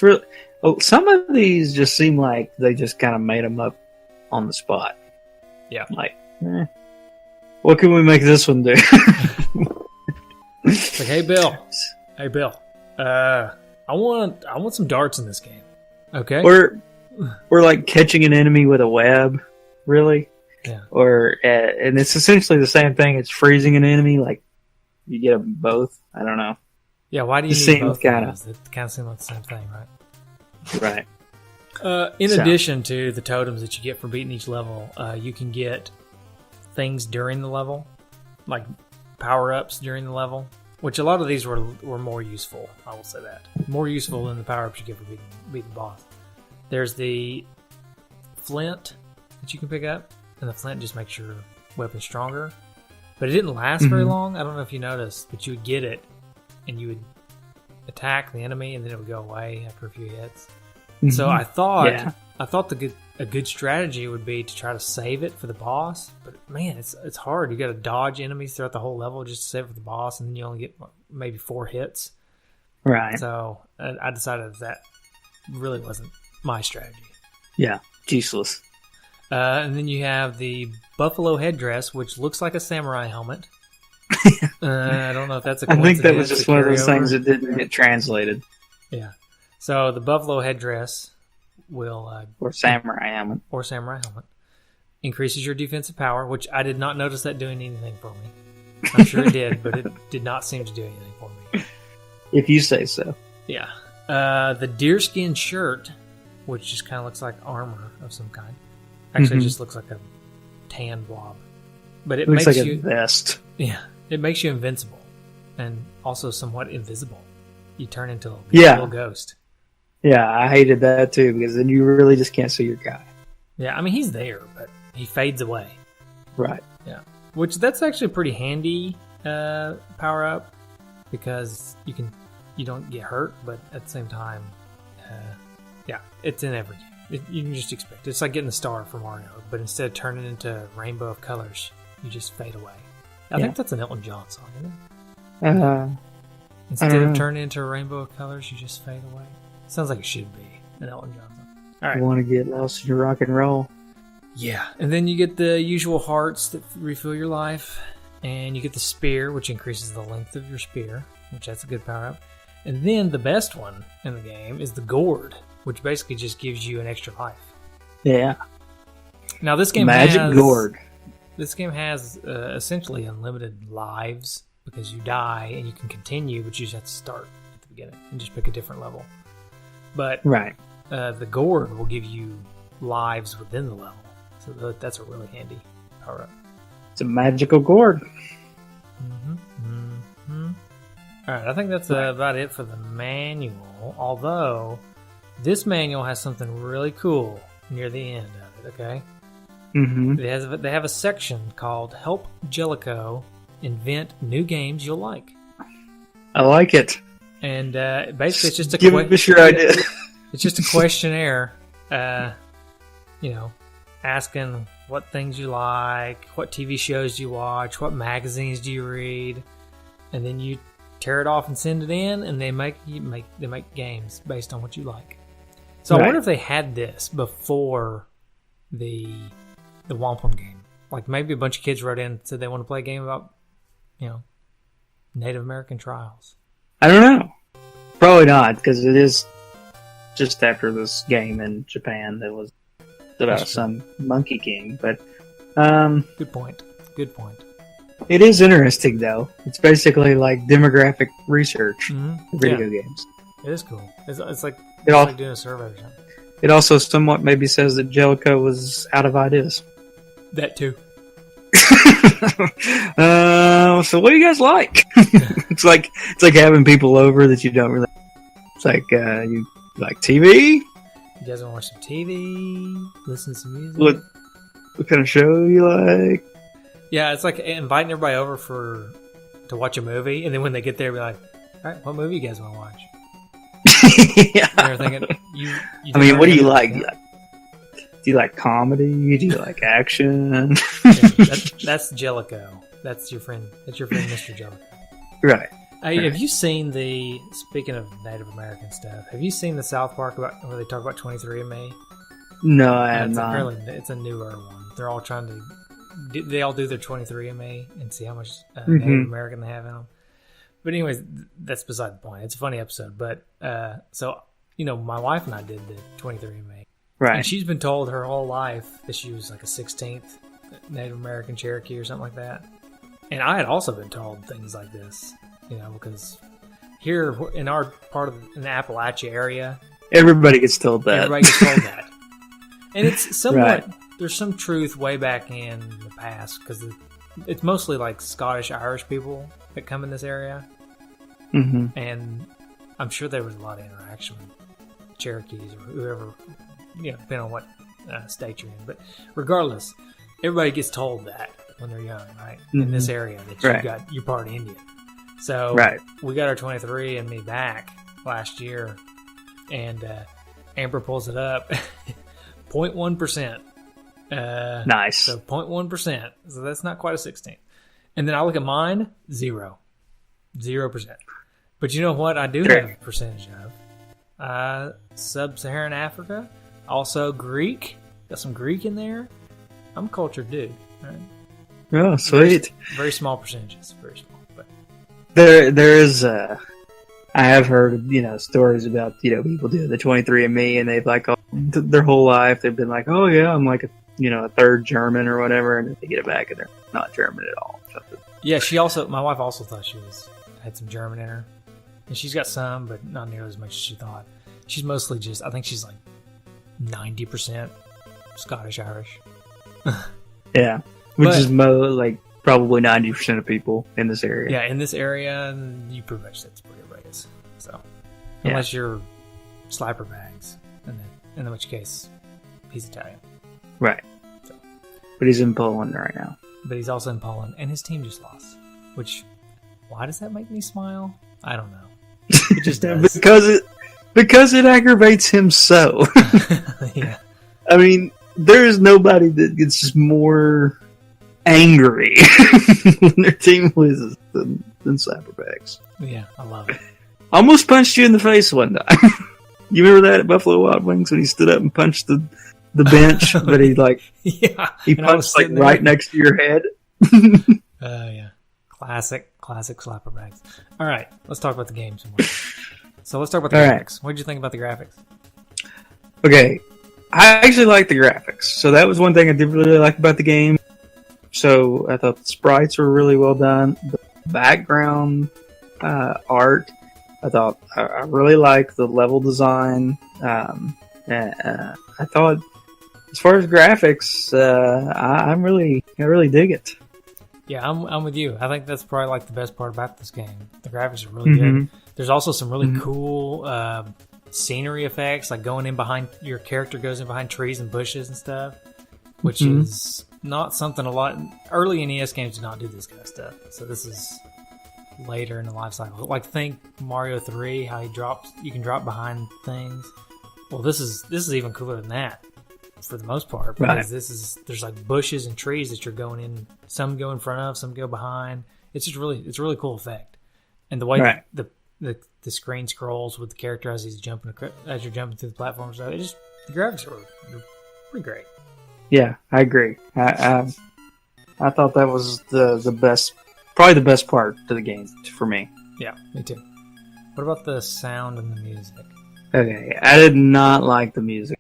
really. Oh, some of these just seem like they just kind of made them up on the spot. Yeah. Like, what can we make this one do? It's like, hey Bill, I want some darts in this game. Okay. Or like catching an enemy with a web, really. Yeah. Or and it's essentially the same thing. It's freezing an enemy. Like you get them both. I don't know. Yeah. Why do you need both of those? It kind of seems like the same thing, right? Right. In addition to the totems that you get for beating each level, you can get things during the level, like power-ups during the level, which a lot of these were more useful. I will say that. More useful than the power-ups you get for beating the boss. There's the flint that you can pick up, and the flint just makes your weapon stronger. But it didn't last very long. I don't know if you noticed, but you would get it, and you would attack the enemy, and then it would go away after a few hits. So I thought a good strategy would be to try to save it for the boss. But man, it's hard. You got to dodge enemies throughout the whole level just to save it for the boss, and then you only get maybe 4 hits. Right. So I decided that really wasn't my strategy. Yeah, useless. And then you have the buffalo headdress, which looks like a samurai helmet. I don't know if that's a coincidence. I think that was just one of those things that didn't get translated. Yeah. So the buffalo headdress will... or samurai helmet. Increases your defensive power, which I did not notice that doing anything for me. I'm sure it did, but it did not seem to do anything for me. If you say so. Yeah. The deerskin shirt, which just kind of looks like armor of some kind. Actually, it just looks like a tan blob. But it looks makes like you... a vest. Yeah. It makes you invincible. And also somewhat invisible. You turn into a little ghost. Yeah, I hated that too, because then you really just can't see your guy. Yeah, I mean, he's there, but he fades away. Right. Yeah. Which, that's actually a pretty handy power-up, because you can you don't get hurt, but at the same time, yeah, it's in every game. You can just expect it. It's like getting the star for Mario, but instead of turning into a rainbow of colors, you just fade away. I think that's an Elton John song, isn't it? Instead of turning into a rainbow of colors, you just fade away. Sounds like it should be an Elton John song. All right. You want to get lost in your rock and roll? Yeah, and then you get the usual hearts that refill your life, and you get the spear, which increases the length of your spear, which that's a good power-up. And then the best one in the game is the gourd, which basically just gives you an extra life. Yeah. Now this game gourd. This game has essentially unlimited lives because you die and you can continue, but you just have to start at the beginning and just pick a different level. But the gourd will give you lives within the level, so that's a really handy power-up. It's a magical gourd. All right, I think that's about it for the manual. Although this manual has something really cool near the end of it. Okay. They have a section called "Help Jellicoe Invent New Games You'll Like." I like it. And basically, it's just a give us your idea. It's just a questionnaire, asking what things you like, what TV shows do you watch, what magazines do you read, and then you tear it off and send it in, and they make games based on what you like. So I wonder if they had this before the Whomp Em game. Like maybe a bunch of kids wrote in and said they want to play a game about, Native American trials. I don't know. Probably not, because it is just after this game in Japan that was about some Monkey King. But good point. It is interesting, though. It's basically like demographic research for video games. It is cool. It's like doing a survey or something. It also somewhat maybe says that Jellicoe was out of ideas. That too. So what do you guys like? It's like having people over that you don't really. It's like you like TV. You guys want to watch some TV? Listen to some music. What kind of show you like? Yeah, it's like inviting everybody over to watch a movie, and then when they get there, be like, "All right, what movie you guys want to watch?" Yeah. And they're thinking, I mean, what do you like? Do you like comedy? Do you like action? That's Jellicoe. That's your friend. That's your friend, Mr. Jellicoe. Right. Have you seen speaking of Native American stuff, have you seen the South Park where they talk about 23andMe? No, I have not. Apparently, it's a newer one. They're all trying to... They all do their 23andMe and see how much Native American they have in them. But anyways, that's beside the point. It's a funny episode. But, my wife and I did the 23andMe. Right. And she's been told her whole life that she was like a 16th Native American Cherokee or something like that. And I had also been told things like this, because here in our part in the Appalachia area, everybody gets told that. Everybody gets told that. And it's somewhat, there's some truth way back in the past, because it's mostly like Scottish, Irish people that come in this area. And I'm sure there was a lot of interaction with Cherokees or whoever, depending on what state you're in. But regardless, everybody gets told that when they're young, right? In this area that you're part Indian. So we got our 23andMe back last year, and Amber pulls it up, 0.1%. Nice. So 0.1%. So that's not quite a 16th. And then I look at mine, 0%. But you know what I do have a percentage of? Sub-Saharan Africa. Also Greek. Got some Greek in there. I'm a cultured dude. Right? Oh, sweet. Very small percentages. Very small. But there is I have heard, stories about, people do the 23andMe and they've their whole life they've been like, oh yeah, I'm like a third German or whatever, and they get it back and they're not German at all. Yeah, my wife also thought she had some German in her. And she's got some, but not nearly as much as she thought. She's mostly I think she's like 90% Scottish Irish. Yeah. Which is probably 90% of people in this area. Yeah, in this area, you pretty much that's where everybody is. So, unless you're Slapper Bags, in which case, he's Italian. Right. So. But he's in Poland right now. But he's also in Poland, and his team just lost. Which, why does that make me smile? I don't know. It just does. because it aggravates him so. Yeah. I mean, there is nobody that gets just more angry when their team loses than Slapperbacks. Yeah, I love it. Almost punched you in the face one time. You remember that at Buffalo Wild Wings when he stood up and punched the bench, but he he punched like right next to your head. Yeah, classic Slapperbacks. All right, let's talk about the game some more. So let's talk about the graphics. What did you think about the graphics? Okay, I actually like the graphics. So that was one thing I did really like about the game. So I thought the sprites were really well done. The background art, I thought I really liked the level design. I thought, as far as graphics, I really dig it. Yeah, I'm with you. I think that's probably like the best part about this game. The graphics are really good. There's also some really cool scenery effects, like going in behind your character goes in behind trees and bushes and stuff, which is not something a lot early NES games did not do this kind of stuff. So this is later in the life cycle. Like think Mario 3, how you can drop behind things. Well, this is even cooler than that for the most part, because there's like bushes and trees that you're going in. Some go in front of, some go behind. It's a really cool effect, and the way the screen scrolls with the character as you're jumping through the platforms. So the graphics are pretty great. Yeah, I agree. I thought that was the best, probably the best part to the game for me. Yeah, me too. What about the sound and the music? Okay, I did not like the music.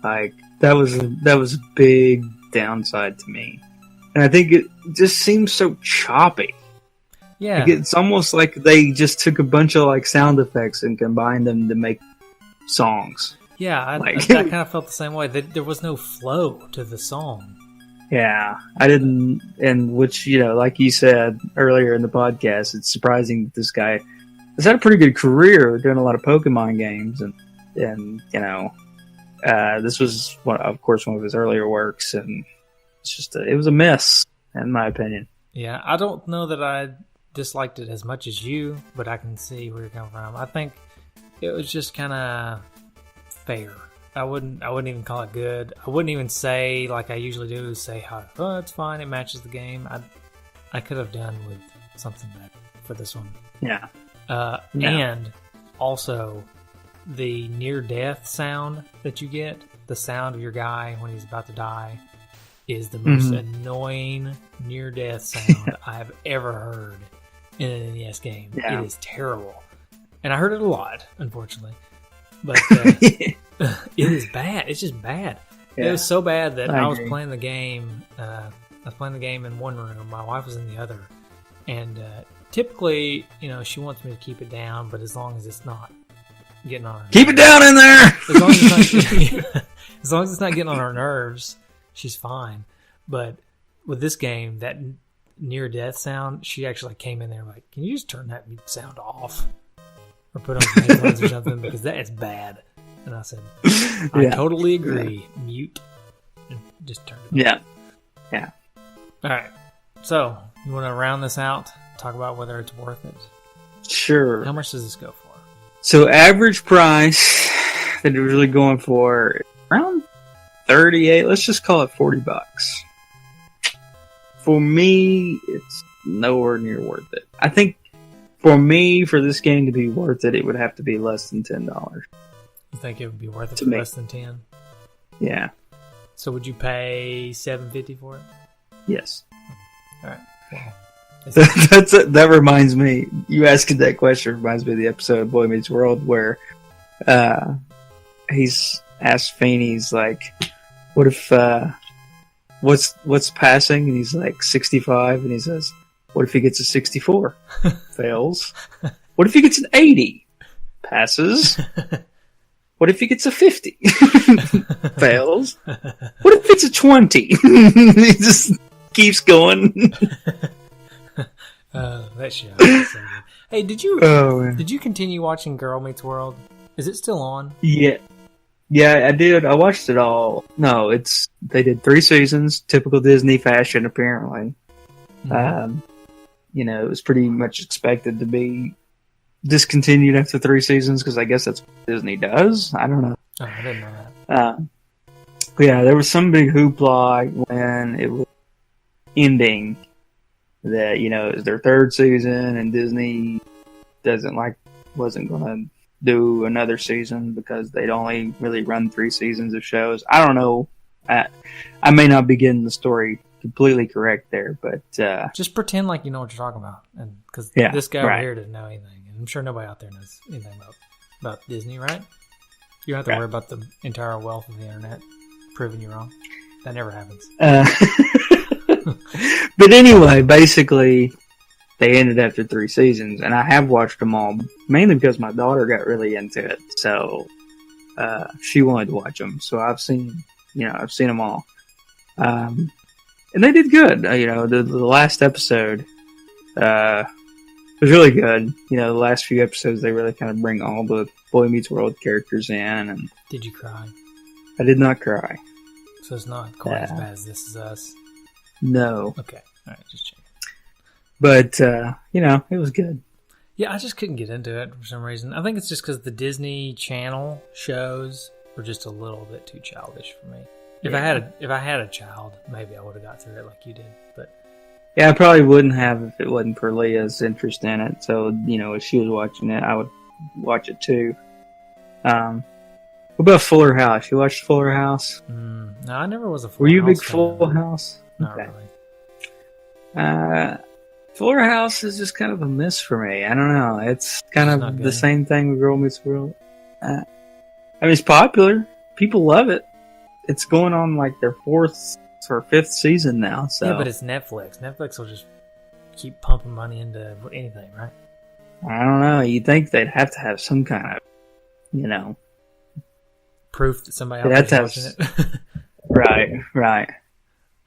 Like that was a big downside to me, and I think it just seems so choppy. Yeah, like it's almost like they just took a bunch of like sound effects and combined them to make songs. Yeah, I kind of felt the same way. There was no flow to the song. Yeah, I didn't, and which, like you said earlier in the podcast, it's surprising that this guy has had a pretty good career doing a lot of Pokemon games, and this was, of course, one of his earlier works, and it's just, it was a miss, in my opinion. Yeah, I don't know that I disliked it as much as you, but I can see where you're coming from. I think it was just kind of fair. I wouldn't even call it good. I wouldn't even say, like I usually do, oh, it's fine, it matches the game. I could have done with something better for this one. Yeah. And also, the near-death sound that you get, the sound of your guy when he's about to die, is the most annoying near-death sound I've ever heard in an NES game. Yeah. It is terrible. And I heard it a lot, unfortunately. But it is bad. It's just bad. Yeah. It was so bad that I was playing the game. I was playing the game in one room. My wife was in the other. And typically, she wants me to keep it down, but as long as it's not getting on her nerves. Keep it down in there! As long as it's not getting on her nerves, she's fine. But with this game, that near-death sound, she actually came in there like, can you just turn that sound off? Or put on some headphones or something, because that is bad. And I said, I totally agree. Yeah. Mute. And just turn it off. Yeah. All right. So, you want to round this out? Talk about whether it's worth it? Sure. How much does this go for? So, average price that you're really going for, around 38. Let's just call it $40. For me, it's nowhere near worth it. I think for me, for this game to be worth it, it would have to be less than $10. You think it would be worth it for less than 10? Yeah. So would you pay $7.50 for it? Yes. All right. Well, that reminds me. You asking that question reminds me of the episode of Boy Meets World where he's asked Feeney's like, "What if what's passing?" And he's like 65, and he says, "What if he gets a 64?" Fails. What if he gets an 80? Passes. What if he gets a 50? Fails. What if it's a 20? He just keeps going. That show. So good. Hey, did you continue watching Girl Meets World? Is it still on? Yeah, I did. I watched it all. No, they did 3 seasons, typical Disney fashion, apparently. Mm-hmm. It was pretty much expected to be, discontinued after 3 seasons because I guess that's what Disney does. I don't know. Oh, I didn't know that. But yeah, there was some big hoopla when it was ending that, you know, it was their 3rd season and Disney wasn't going to do another season because they'd only really run 3 seasons of shows. I don't know. I may not be getting the story completely correct there, but just pretend like you know what you're talking about, and because this guy over here didn't know anything, and I'm sure nobody out there knows anything about Disney, right? You don't have to worry about the entire wealth of the internet proving you wrong. That never happens. But anyway, basically, they ended after 3 seasons, and I have watched them all, mainly because my daughter got really into it, so she wanted to watch them. So I've seen them all. And they did good. The last episode was really good. You know, the last few episodes, they really kind of bring all the Boy Meets World characters in. And did you cry? I did not cry. So it's not quite as bad as This Is Us? No. Okay. All right, just checking. But, it was good. Yeah, I just couldn't get into it for some reason. I think it's just because the Disney Channel shows were just a little bit too childish for me. If I had a child, maybe I would have got through it like you did. But yeah, I probably wouldn't have if it wasn't for Leah's interest in it. So, if she was watching it, I would watch it too. What about Fuller House? You watched Fuller House? No, I never was a Fuller House. Were you a big fan. Full House? Not really. Fuller House is just kind of a miss for me. I don't know. It's kind of the same thing with Girl Meets World. It's popular. People love it. It's going on like their 4th or 5th season now. So yeah, but it's Netflix. Netflix will just keep pumping money into anything, right? I don't know. You'd think they'd have to have some kind of, proof that somebody else is watching it. Right.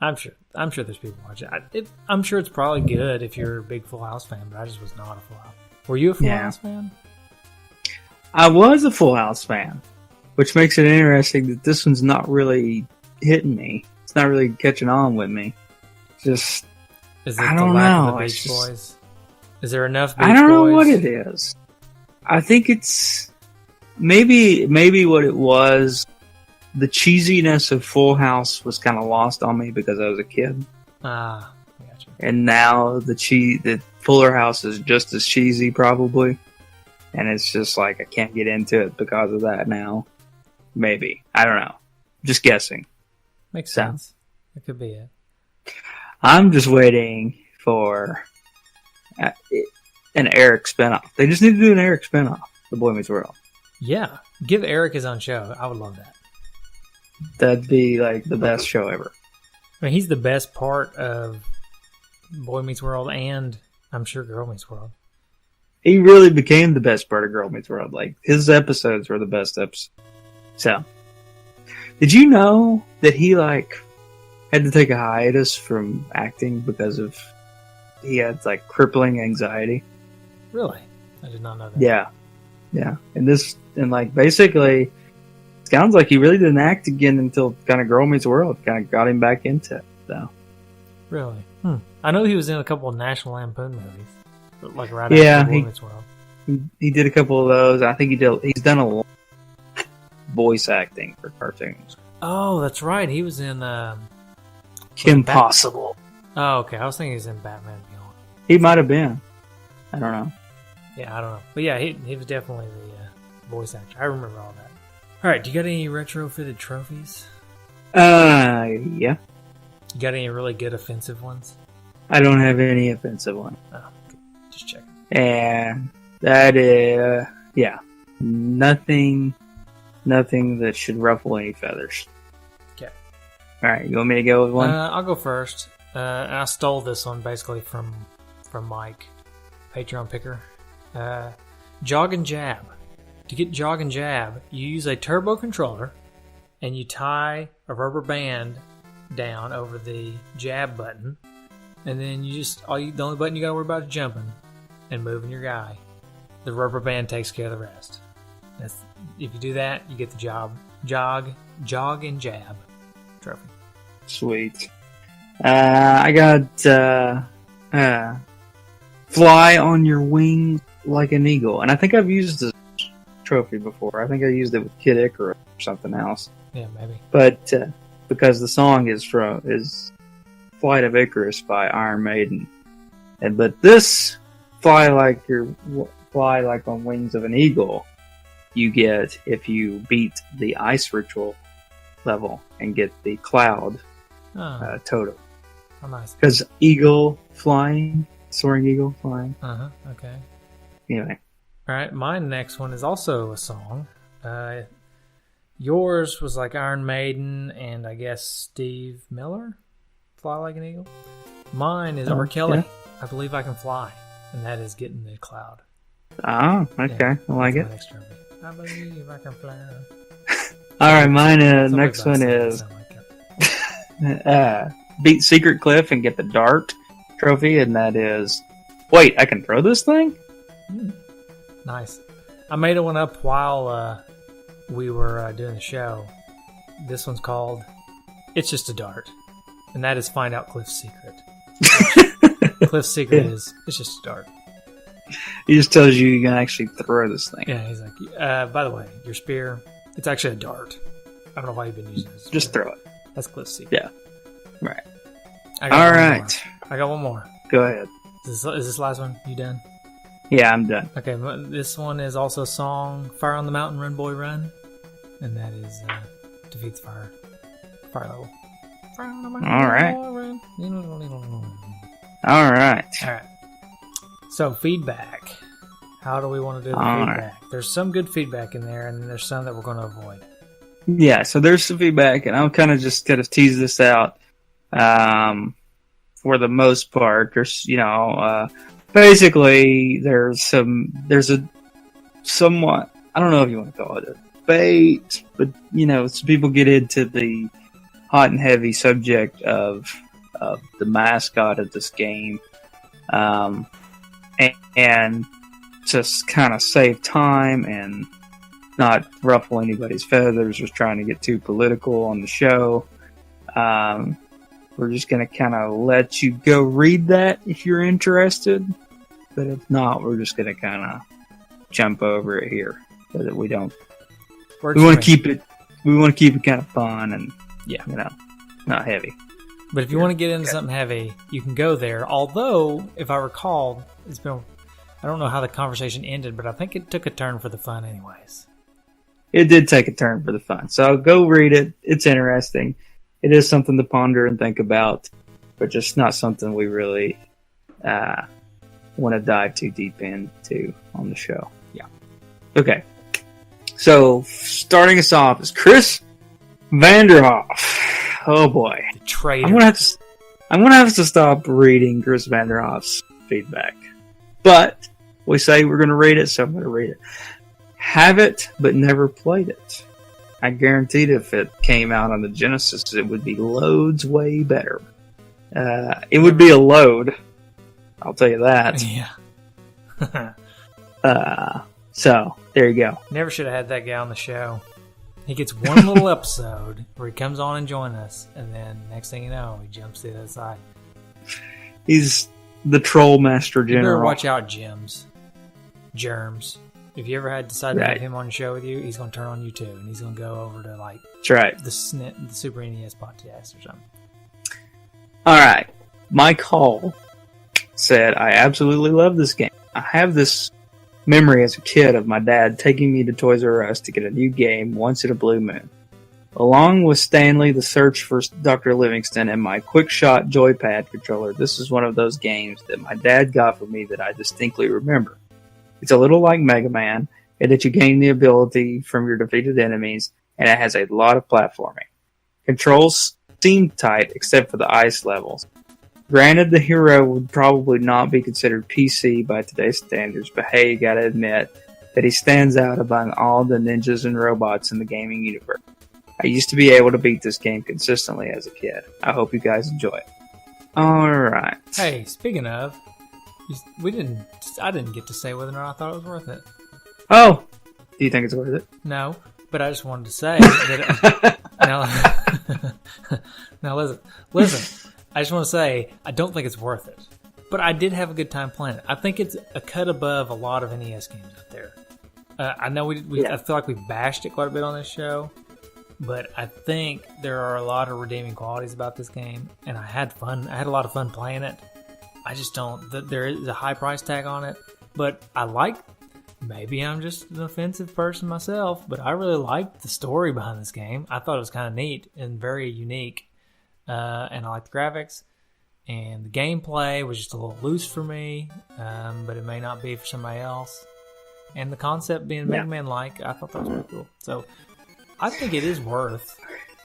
I'm sure there's people watching it. I'm sure it's probably good if you're a big Full House fan, but I just was not a Full House. Were you a Full House fan? I was a Full House fan, which makes it interesting that this one's not really hitting me. It's not really catching on with me. Just, is it I the don't lack know. of the Beach Boys? Is there enough Beach Boys? I don't know what it is. I think it's maybe what it was. The cheesiness of Full House was kind of lost on me because I was a kid. Ah, gotcha. And now the Fuller House is just as cheesy, probably. And it's just like I can't get into it because of that now. Maybe. I don't know. Just guessing. Makes sense. That could be it. I'm just waiting for an Eric spinoff. They just need to do an Eric spinoff. The Boy Meets World. Yeah. Give Eric his own show. I would love that. That'd be like the best show ever. I mean, he's the best part of Boy Meets World and I'm sure Girl Meets World. He really became the best part of Girl Meets World. Like, his episodes were the best episodes. So, did you know that he, had to take a hiatus from acting because he had, crippling anxiety? Really? I did not know that. Yeah. And basically, it sounds like he really didn't act again until kind of Girl Meets World kind of got him back into it, so. Really? I know he was in a couple of National Lampoon movies. Right after Boy Meets World. He did a couple of those. I think he's done a lot of voice acting for cartoons. Oh, that's right. He was in Kim Possible. Oh, okay. I was thinking he was in Batman Beyond. He might have been. I don't know. Yeah, I don't know. But yeah, he was definitely the voice actor. I remember all that. All right, do you got any retrofitted trophies? Yeah. You got any really good offensive ones? I don't have any offensive ones. Oh, okay. Just checking. And that is, nothing that should ruffle any feathers. Okay. All right, you want me to go with one? I'll go first. I stole this one basically from Mike, Patreon picker. Jog and jab. To get jog and jab, you use a turbo controller and you tie a rubber band down over the jab button, and then the only button you gotta worry about is jumping and moving your guy. The rubber band takes care of the rest. If you do that, you get the jog and jab trophy. Sweet. I got fly on your wings like an eagle. And I think I've used this trophy before. I think I used it with Kid Icarus or something else. Yeah, maybe. But because the song is Flight of Icarus by Iron Maiden. But this fly like on wings of an eagle, you get if you beat the ice ritual level and get the cloud totem. Oh, nice. Because eagle flying, soaring eagle flying. Okay. Anyway. All right, my next one is also a song. Yours was like Iron Maiden and I guess Steve Miller, Fly Like an Eagle. Mine is R. Kelly, I Believe I Can Fly, and that is Getting the Cloud. Oh, okay. Yeah, I like it. I believe I can fly. All right, mine next one is beat Secret Cliff and get the Dart trophy, and that is, wait, I can throw this thing? Nice. I made one up while we were doing the show. This one's called It's Just a Dart, and that is Find Out Cliff's Secret. Cliff's secret is it's just a dart. He just tells you can actually throw this thing. Yeah, he's like, by the way, your spear, it's actually a dart. I don't know why you've been using this. Just throw it. That's Cliff's secret. Yeah. Right. All right. I got one more. Go ahead. Is this last one? You done? Yeah, I'm done. Okay, this one is also a song, Fire on the Mountain, Run Boy Run. And that is defeats fire level. Fire on the mountain, all right. Boy, run. All right. All right. So, feedback. How do we want to do the feedback? Right. There's some good feedback in there, and there's some that we're going to avoid. Yeah, so there's some feedback, and I'll kind of just tease this out. For the most part, there's, basically there's a somewhat, I don't know if you want to call it a debate, but, some people get into the hot and heavy subject of the mascot of this game. And just kind of save time and not ruffle anybody's feathers, was trying to get too political on the show. We're just going to kind of let you go read that if you're interested. But if not, we're just going to kind of jump over it here so that we don't. We want to keep it kind of fun and not heavy. But if you want to get into something heavy, you can go there. Although, if I recall, I don't know how the conversation ended, but I think it took a turn for the fun anyways. It did take a turn for the fun. So go read it. It's interesting. It is something to ponder and think about, but just not something we really want to dive too deep into on the show. Yeah. Okay. So starting us off is Chris Vanderhoff. Oh boy. The traitor. I'm gonna have to stop reading Chris Vanderhoff's feedback. But we say we're gonna read it, so I'm gonna read it. Have it, but never played it. I guaranteed if it came out on the Genesis, it would be loads way better. It would be a load. I'll tell you that. Yeah. So, there you go. Never should have had that guy on the show. He gets one little episode where he comes on and joins us, and then next thing you know, he jumps to the other side. He's the troll master general. You better watch out, Germs. If you ever had decided to have him on the show with you, he's going to turn on you too, and he's going to go over to That's right. the Super NES podcast or something. All right. Mike Hall said, I absolutely love this game. I have this memory as a kid of my dad taking me to Toys R Us to get a new game once in a blue moon. Along with Stanley, The Search for Dr. Livingston, and my Quick Shot Joypad controller, this is one of those games that my dad got for me that I distinctly remember. It's a little like Mega Man, in that you gain the ability from your defeated enemies, and it has a lot of platforming. Controls seem tight, except for the ice levels. Granted, the hero would probably not be considered PC by today's standards, but hey, you gotta admit that he stands out among all the ninjas and robots in the gaming universe. I used to be able to beat this game consistently as a kid. I hope you guys enjoy it. Alright. Hey, speaking of, I didn't get to say whether or not I thought it was worth it. Oh! Do you think it's worth it? No, but I just wanted to say that... now listen. I just want to say, I don't think it's worth it. But I did have a good time playing it. I think it's a cut above a lot of NES games out there. I know I feel like we bashed it quite a bit on this show, but I think there are a lot of redeeming qualities about this game, and I had fun. I had a lot of fun playing it. I just don't. There is a high price tag on it, but I like. Maybe I'm just an offensive person myself, but I really liked the story behind this game. I thought it was kind of neat and very unique, and I liked the graphics. And the gameplay was just a little loose for me, but it may not be for somebody else. And the concept being Mega Man-like, I thought that was pretty cool. So I think it is worth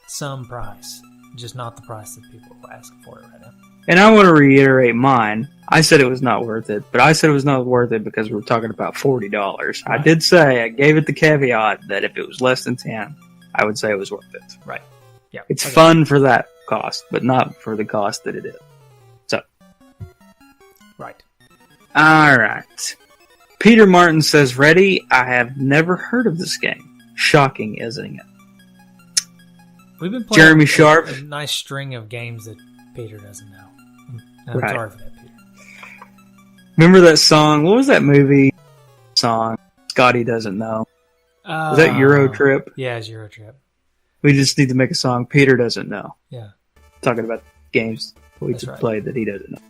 some price, just not the price that people are asking for it right now. And I want to reiterate mine. I said it was not worth it, but I said it was not worth it because we were talking about $40. Right. I did say, I gave it the caveat that if it was less than 10, I would say it was worth it. Right. Yeah. It's fun for that cost, but not for the cost that it is. So. Right. All right. Peter Martin says, ready? I have never heard of this game. Shocking, isn't it? We've been playing Jeremy Sharp. A nice string of games that Peter doesn't know. I'm sorry for that, Peter. Remember that song? What was that movie song? Scotty Doesn't Know. Was that Euro Trip? Yeah, it's Euro Trip. We just need to make a song, Peter Doesn't Know. Yeah. Talking about games we could play that he doesn't know.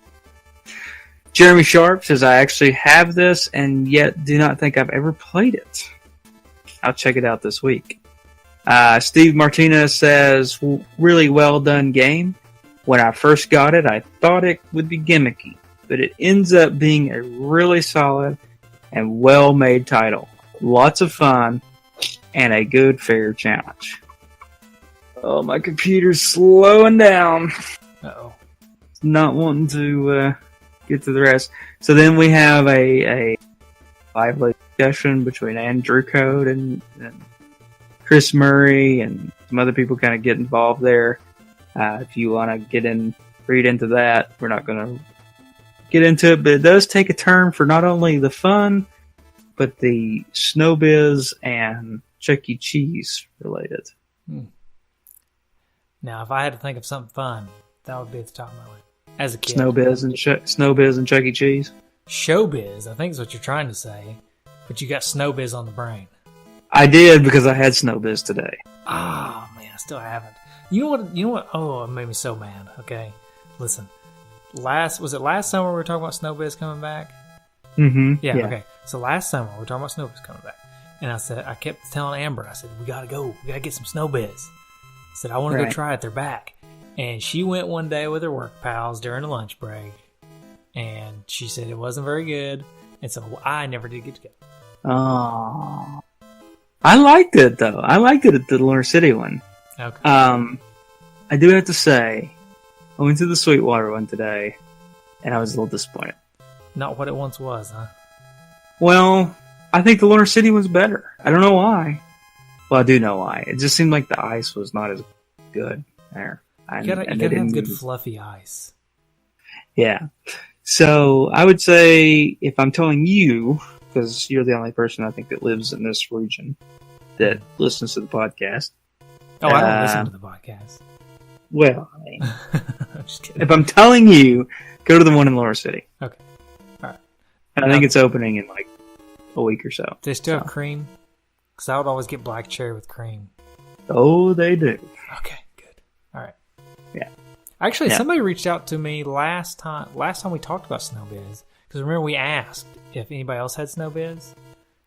Jeremy Sharp says, I actually have this and yet do not think I've ever played it. I'll check it out this week. Steve Martinez says, really well done game. When I first got it, I thought it would be gimmicky, but it ends up being a really solid and well-made title. Lots of fun and a good fair challenge. Oh, my computer's slowing down. Uh-oh. Not wanting to get to the rest. So then we have a lively discussion between Andrew Code and Chris Murray and some other people kind of get involved there. If you want to read into that, we're not going to get into it, but it does take a turn for not only the fun, but the Snowbiz and Chuck E. Cheese related. Now, if I had to think of something fun, that would be at the top of my list. As a kid. Snowbiz and Chuck E. Cheese? Showbiz, I think is what you're trying to say, but you got Snowbiz on the brain. I did because I had Snowbiz today. Oh, man, I still haven't. You know what? Oh, it made me so mad. Okay, listen. Was it last summer we were talking about Snowbiz coming back? Mm-hmm. Yeah, okay. So last summer we were talking about Snowbiz coming back. And I kept telling Amber, I said, we gotta go. We gotta get some Snowbiz. I said, I want to go try it. They're back. And she went one day with her work pals during a lunch break. And she said it wasn't very good. And so I never did get to go. Oh. I liked it, though. I liked it at the Lunar City one. Okay. I do have to say, I went to the Sweetwater one today, and I was a little disappointed. Not what it once was, huh? Well, I think the Lunar City was better. I don't know why. Well, I do know why. It just seemed like the ice was not as good there. You gotta have good fluffy ice. Yeah. So, I would say, if I'm telling you, because you're the only person I think that lives in this region that listens to the podcast. Oh, I don't listen to the podcast. Well, I mean, I'm just kidding. If I'm telling you, go to the one in Lower City. Okay. All right. And I think it's opening in like a week or so. Do they still have cream? Because I would always get black cherry with cream. Oh, they do. Okay, good. All right. Yeah. Actually, somebody reached out to me last time we talked about Snowbiz. Because remember we asked if anybody else had Snowbiz?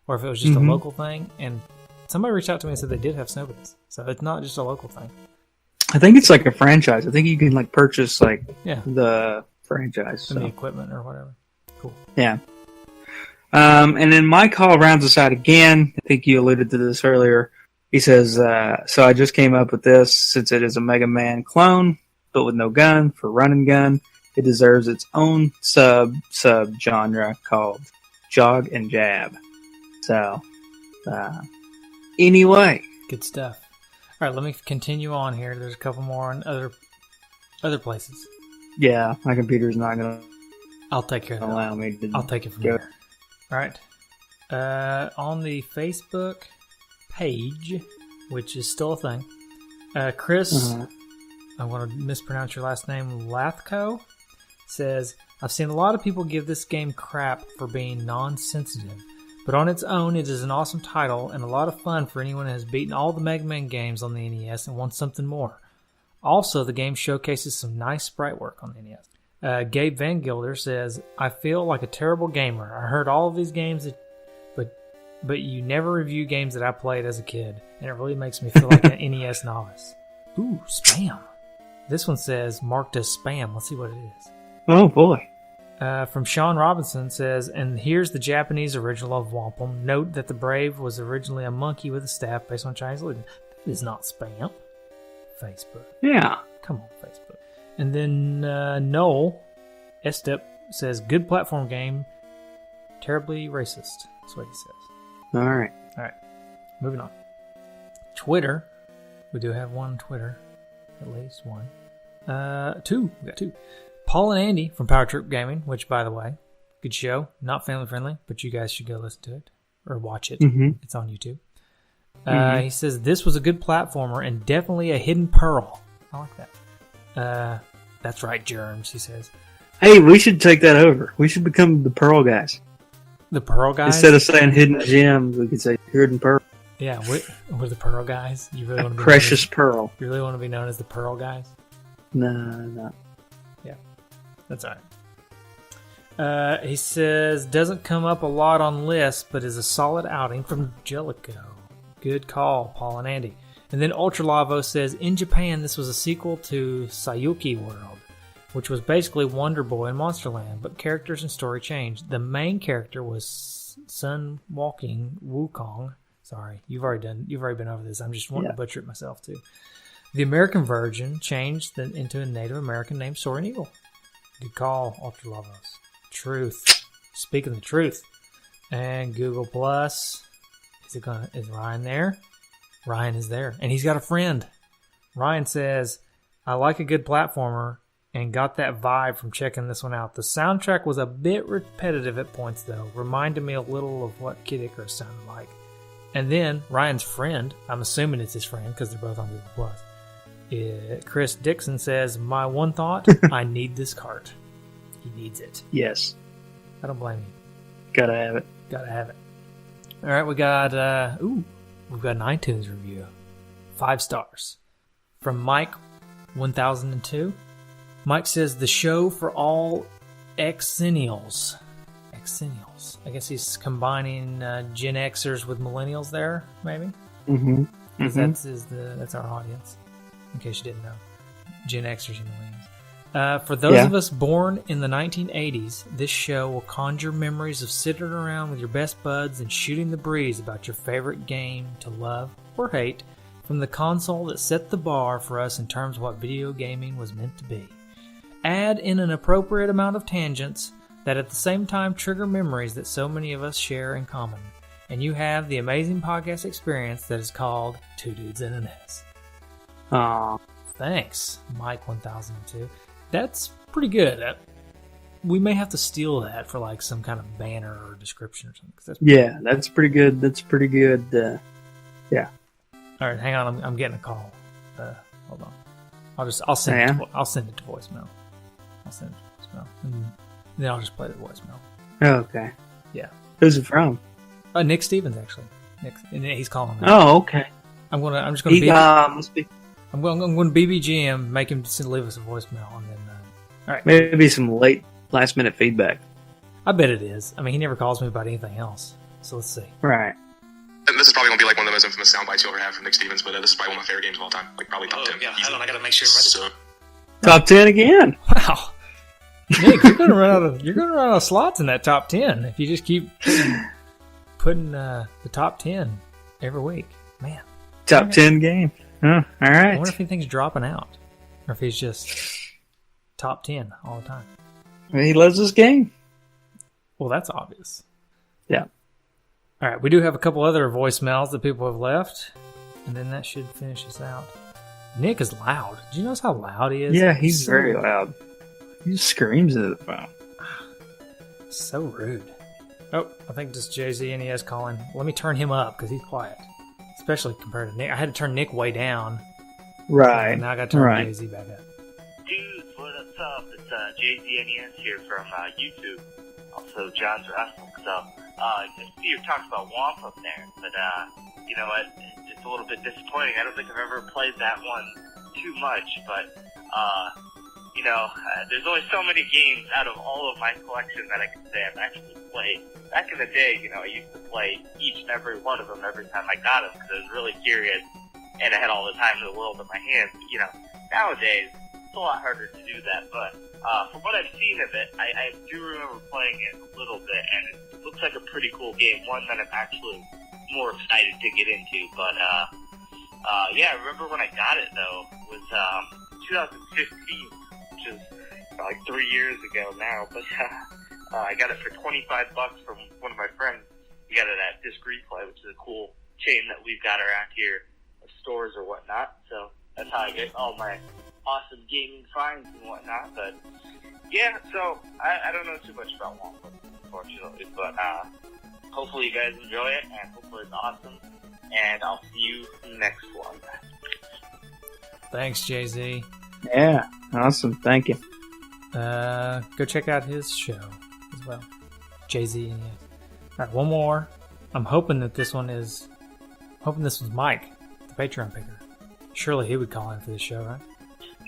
Or if it was just a local thing. And somebody reached out to me and said they did have Snowbiz. So it's not just a local thing. I think it's like a franchise. I think you can like purchase like the franchise. And the equipment or whatever. Cool. Yeah. And then my call rounds us out again. I think you alluded to this earlier. He says, so I just came up with this since it is a Mega Man clone, but with no gun for run and gun. It deserves its own sub-genre called Jog and Jab. So, anyway. Good stuff. All right, let me continue on here. There's a couple more on other places. Yeah, my computer's not going to I'll take care of that. Allow me to I'll take it from here. All right. On the Facebook page, which is still a thing, Chris, I'm going to mispronounce your last name, Lathco. says, I've seen a lot of people give this game crap for being non-sensitive, but on its own, it is an awesome title and a lot of fun for anyone who has beaten all the Mega Man games on the NES and wants something more. Also, the game showcases some nice sprite work on the NES. Gabe Van Gilder says, I feel like a terrible gamer. I heard all of these games, but you never review games that I played as a kid, and it really makes me feel like an NES novice. Ooh, spam. This one says, marked as spam. Let's see what it is. Oh, boy. From Sean Robinson says, and here's the Japanese original of Whomp Em. Note that the Brave was originally a monkey with a staff based on Chinese legend. That is not spam. Facebook. Yeah. Come on, Facebook. And then Noel Estep says, good platform game, terribly racist. That's what he says. All right. Moving on. Twitter. We do have one Twitter. At least one. Two. We got two. Paul and Andy from Power Trip Gaming, which, by the way, good show. Not family friendly, but you guys should go listen to it or watch it. Mm-hmm. It's on YouTube. He says, this was a good platformer and definitely a hidden pearl. I like that. That's right, Germs, he says. Hey, we should take that over. We should become the Pearl guys. The Pearl guys? Instead of saying hidden gems, we could say hidden pearl. Yeah, we're the Pearl guys. You really want to be precious pearl. You really want to be known as the Pearl guys? No. Yeah, that's all right. He says, doesn't come up a lot on lists, but is a solid outing from Jellico. Good call, Paul and Andy. And then Ultralavo says, in Japan, this was a sequel to Sayuki World, which was basically Wonder Boy in Monsterland, but characters and story changed. The main character was Sun Walking Wukong. Sorry, you've already been over this. I'm just wanting to butcher it myself too. The American version changed into a Native American named Soaring Eagle. Good call, Ultralavos. Truth. Speaking the truth. And Google Plus. Is Ryan there? Ryan is there. And he's got a friend. Ryan says, I like a good platformer and got that vibe from checking this one out. The soundtrack was a bit repetitive at points, though. Reminded me a little of what Kid Icarus sounded like. And then Ryan's friend, I'm assuming it's his friend because they're both on Google Plus. Chris Dixon says, my one thought, I need this cart. He needs it. Yes. I don't blame you. Gotta have it. Gotta have it. All right, we've got an iTunes review. 5 stars. From Mike 1002. Mike says, the show for all Xennials. Xennials. I guess he's combining Gen Xers with millennials there, maybe? Mm-hmm. That's our audience, in case you didn't know. Gen Xers and millennials. For those of us born in the 1980s, this show will conjure memories of sitting around with your best buds and shooting the breeze about your favorite game to love or hate from the console that set the bar for us in terms of what video gaming was meant to be. Add in an appropriate amount of tangents that at the same time trigger memories that so many of us share in common, and you have the amazing podcast experience that is called Two Dudes in an S. Aww. Thanks, Mike 1002. That's pretty good. We may have to steal that for like some kind of banner or description or something. That's pretty good. That's pretty good. Yeah. All right, hang on. I'm getting a call. Hold on. I'll send it to voicemail. I'll send it to voicemail, and then I'll just play the voicemail. Okay. Yeah. Who's it from? Nick Stevens, actually. And he's calling me. Oh, okay. I'm just gonna I'm going to BBGM, make him leave us a voicemail, and then all right. Maybe some last minute feedback. I bet it is. I mean, he never calls me about anything else. So let's see. Right. And this is probably going to be like one of the most infamous sound bites you'll ever have from Nick Stevens, but this is probably one of my favorite games of all time. Like probably top 10. Yeah, hold on, I got to make sure. Top 10 again. Wow. Nick, you're going to run out of slots in that top 10 if you just keep putting the top 10 every week. Man. Top 10 game. Oh, all right. I wonder if anything's dropping out, or if he's just top 10 all the time. I mean, he loves this game. Well, that's obvious. Yeah. All right, we do have a couple other voicemails that people have left, and then that should finish us out. Nick is loud. Did you notice how loud he is? Yeah, he's very loud. He just screams into the phone. So rude. Oh, I think this Jay-Z NES calling. Let me turn him up because he's quiet. Especially compared to Nick. I had to turn Nick way down. Right. And now I got to turn Jay-Z back up. Dudes, what up, up? It's JZNES here from YouTube. Also, John's Wrestling. So, I see you talked about Whomp Em there, but you know what? It's a little bit disappointing. I don't think I've ever played that one too much, but you know, there's only so many games out of all of my collection that I can say I've actually played. Back in the day, you know, I used to play each and every one of them every time I got them because I was really curious and I had all the time in the world in my hands. But, you know, nowadays, it's a lot harder to do that. But from what I've seen of it, I do remember playing it a little bit, and it looks like a pretty cool game, one that I'm actually more excited to get into. But yeah, I remember when I got it, though, was 2015, which is like 3 years ago now. But I got it for $25 from one of my friends. He got it at Disc Replay, which is a cool chain that we've got around here, of stores or whatnot. So that's how I get all my awesome gaming finds and whatnot. But yeah, so I don't know too much about Whomp Em, unfortunately, but hopefully you guys enjoy it, and hopefully it's awesome. And I'll see you next one. Thanks, Jay-Z. Yeah, awesome. Thank you. Go check out his show as well. Jay-Z. All right, one more. I'm hoping that this one's Mike, the Patreon picker. Surely he would call in for this show, right?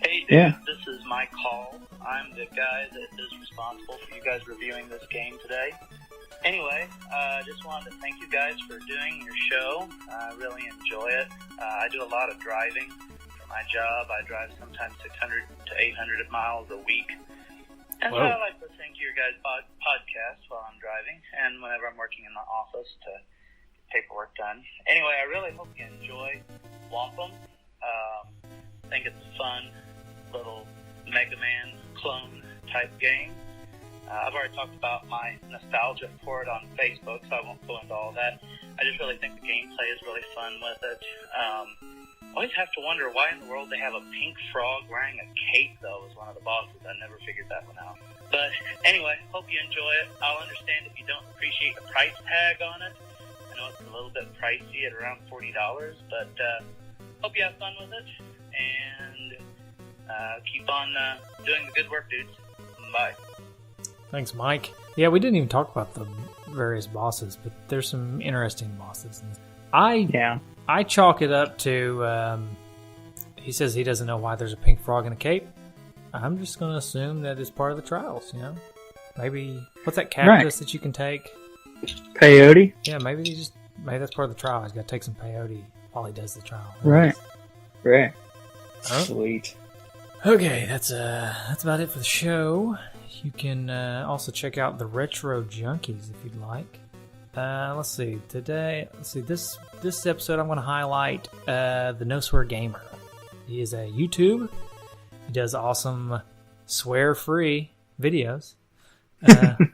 Hey, dude, Yeah. This is my call. I'm the guy that is responsible for you guys reviewing this game today. Anyway, I just wanted to thank you guys for doing your show. I really enjoy it. I do a lot of driving for my job. I drive sometimes 600 to 800 miles a week. And so Whoa. I like listening to your guys' podcast while I'm driving and whenever I'm working in the office to get paperwork done. Anyway, I really hope you enjoy Whomp Em. I think it's a fun little Mega Man clone type game. I've already talked about my nostalgia for it on Facebook, so I won't go into all that. I just really think the gameplay is really fun with it. Always have to wonder why in the world they have a pink frog wearing a cape, though, as one of the bosses. I never figured that one out. But anyway, hope you enjoy it. I'll understand if you don't appreciate the price tag on it. I know it's a little bit pricey at around $40, but hope you have fun with it. And keep on doing the good work, dudes. Bye. Thanks, Mike. Yeah, we didn't even talk about the various bosses, but there's some interesting bosses. I chalk it up to, he says he doesn't know why there's a pink frog in a cape. I'm just going to assume that it's part of the trials, you know? Maybe, what's that cactus that you can take? Peyote? Yeah, maybe that's part of the trial. He's got to take some peyote while he does the trial. Right. Right. Huh? Sweet. Okay, that's about it for the show. You can also check out the Retro Junkies if you'd like. Let's see. This episode I'm going to highlight the No Swear Gamer. He is a YouTube. He does awesome swear-free videos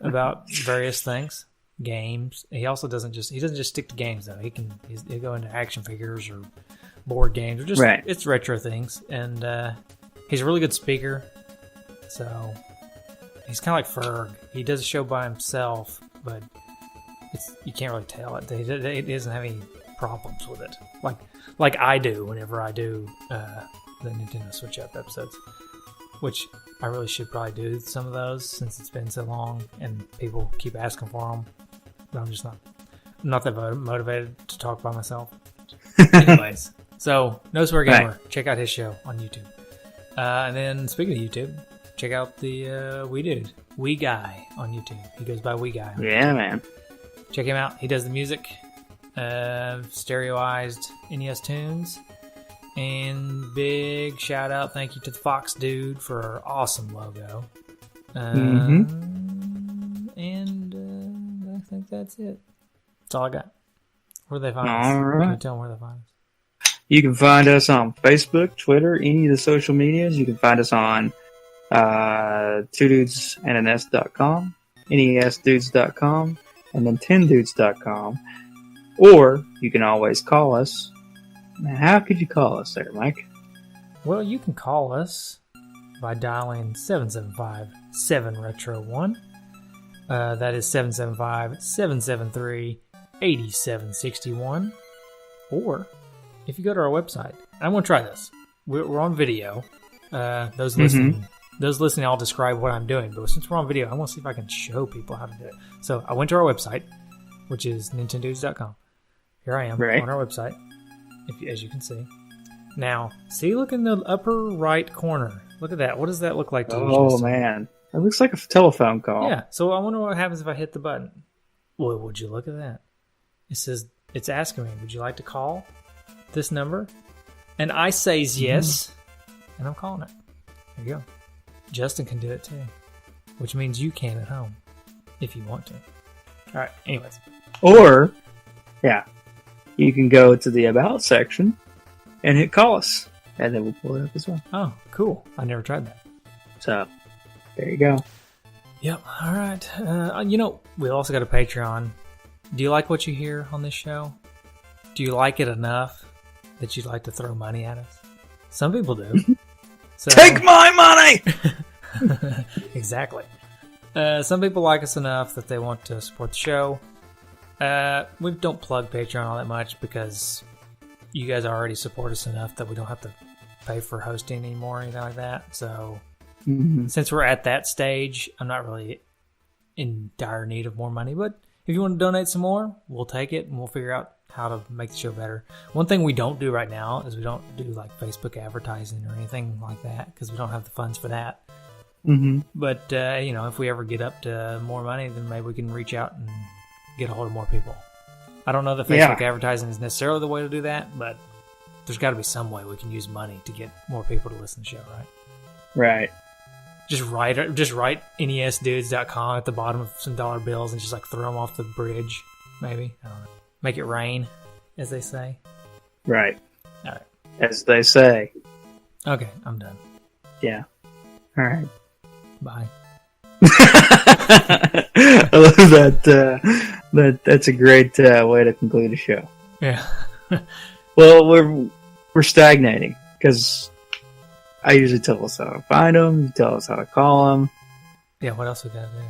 about various things, games. He also doesn't just stick to games though. He'll go into action figures or board games or just it's retro things. And he's a really good speaker. So he's kind of like Ferg. He does a show by himself, but you can't really tell it. He doesn't have any problems with it, like I do whenever I do the Nintendo Switch Up episodes, which I really should probably do some of those since it's been so long and people keep asking for them. But I'm just not that motivated to talk by myself. Anyways, so No Swear Gamer, right. Check out his show on YouTube. And then speaking of YouTube, check out the Wee Guy on YouTube. He goes by Wee Guy. Yeah, man. Check him out. He does the music, stereoized NES tunes. And big shout out, thank you to the Fox Dude for our awesome logo. And I think that's it. That's all I got. Where do they find us? All right. Can you tell them where they find us? You can find us on Facebook, Twitter, any of the social medias. You can find us on twodudesandans.com, nesdudes.com, and then 10dudes.com. Or you can always call us. Now, how could you call us there, Mike? Well, you can call us by dialing 775-7-RETRO-1. That is 775-773-8761. Or if you go to our website, I'm going to try this. We're on video. Those listening those listening, I'll describe what I'm doing. But since we're on video, I want to see if I can show people how to do it. So I went to our website, which is nintendoos.com. Here I am on our website, as you can see. Now, see, look in the upper right corner. Look at that. What does that look like to you? Oh, man. It looks like a telephone call. Yeah, so I wonder what happens if I hit the button. Well, would you look at that? It says, it's asking me, would you like to call this number? And I says yes, and I'm calling it. There you go. Justin can do it too, which means you can at home if you want to. All right, anyways. Or, you can go to the About section and hit Call Us, and then we'll pull it up as well. Oh, cool. I never tried that. So, there you go. Yep, all right. We also got a Patreon. Do you like what you hear on this show? Do you like it enough that you'd like to throw money at us? Some people do. So, take my money! Exactly. Some people like us enough that they want to support the show. We don't plug Patreon all that much because you guys already support us enough that we don't have to pay for hosting anymore or anything like that. So since we're at that stage, I'm not really in dire need of more money. But if you want to donate some more, we'll take it and we'll figure out how to make the show better. One thing we don't do right now is we don't do like Facebook advertising or anything like that because we don't have the funds for that. But, if we ever get up to more money, then maybe we can reach out and get a hold of more people. I don't know that Facebook advertising is necessarily the way to do that, but there's got to be some way we can use money to get more people to listen to the show, right? Right. Just write nesdudes.com at the bottom of some dollar bills and just like throw them off the bridge, maybe. I don't know. Make it rain, as they say. Right. All right. As they say. Okay, I'm done. Yeah. All right. Bye. I love that. That's a great way to conclude a show. Yeah. Well, we're stagnating because I usually tell us how to find them. You tell us how to call them. Yeah. What else we gotta do?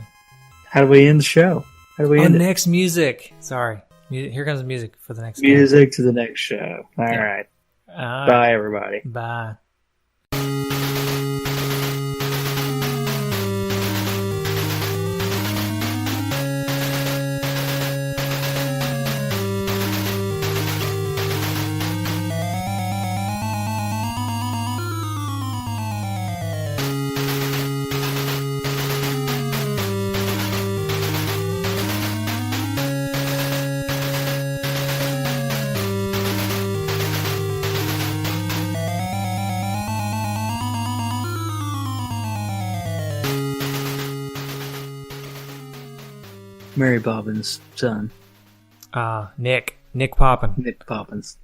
How do we end the show? How do we end it? Next music. Sorry. Here comes the music for the next music to the next show. All right. Bye, everybody. Bye. Mary Poppins' son. Nick Poppin. Nick Poppins.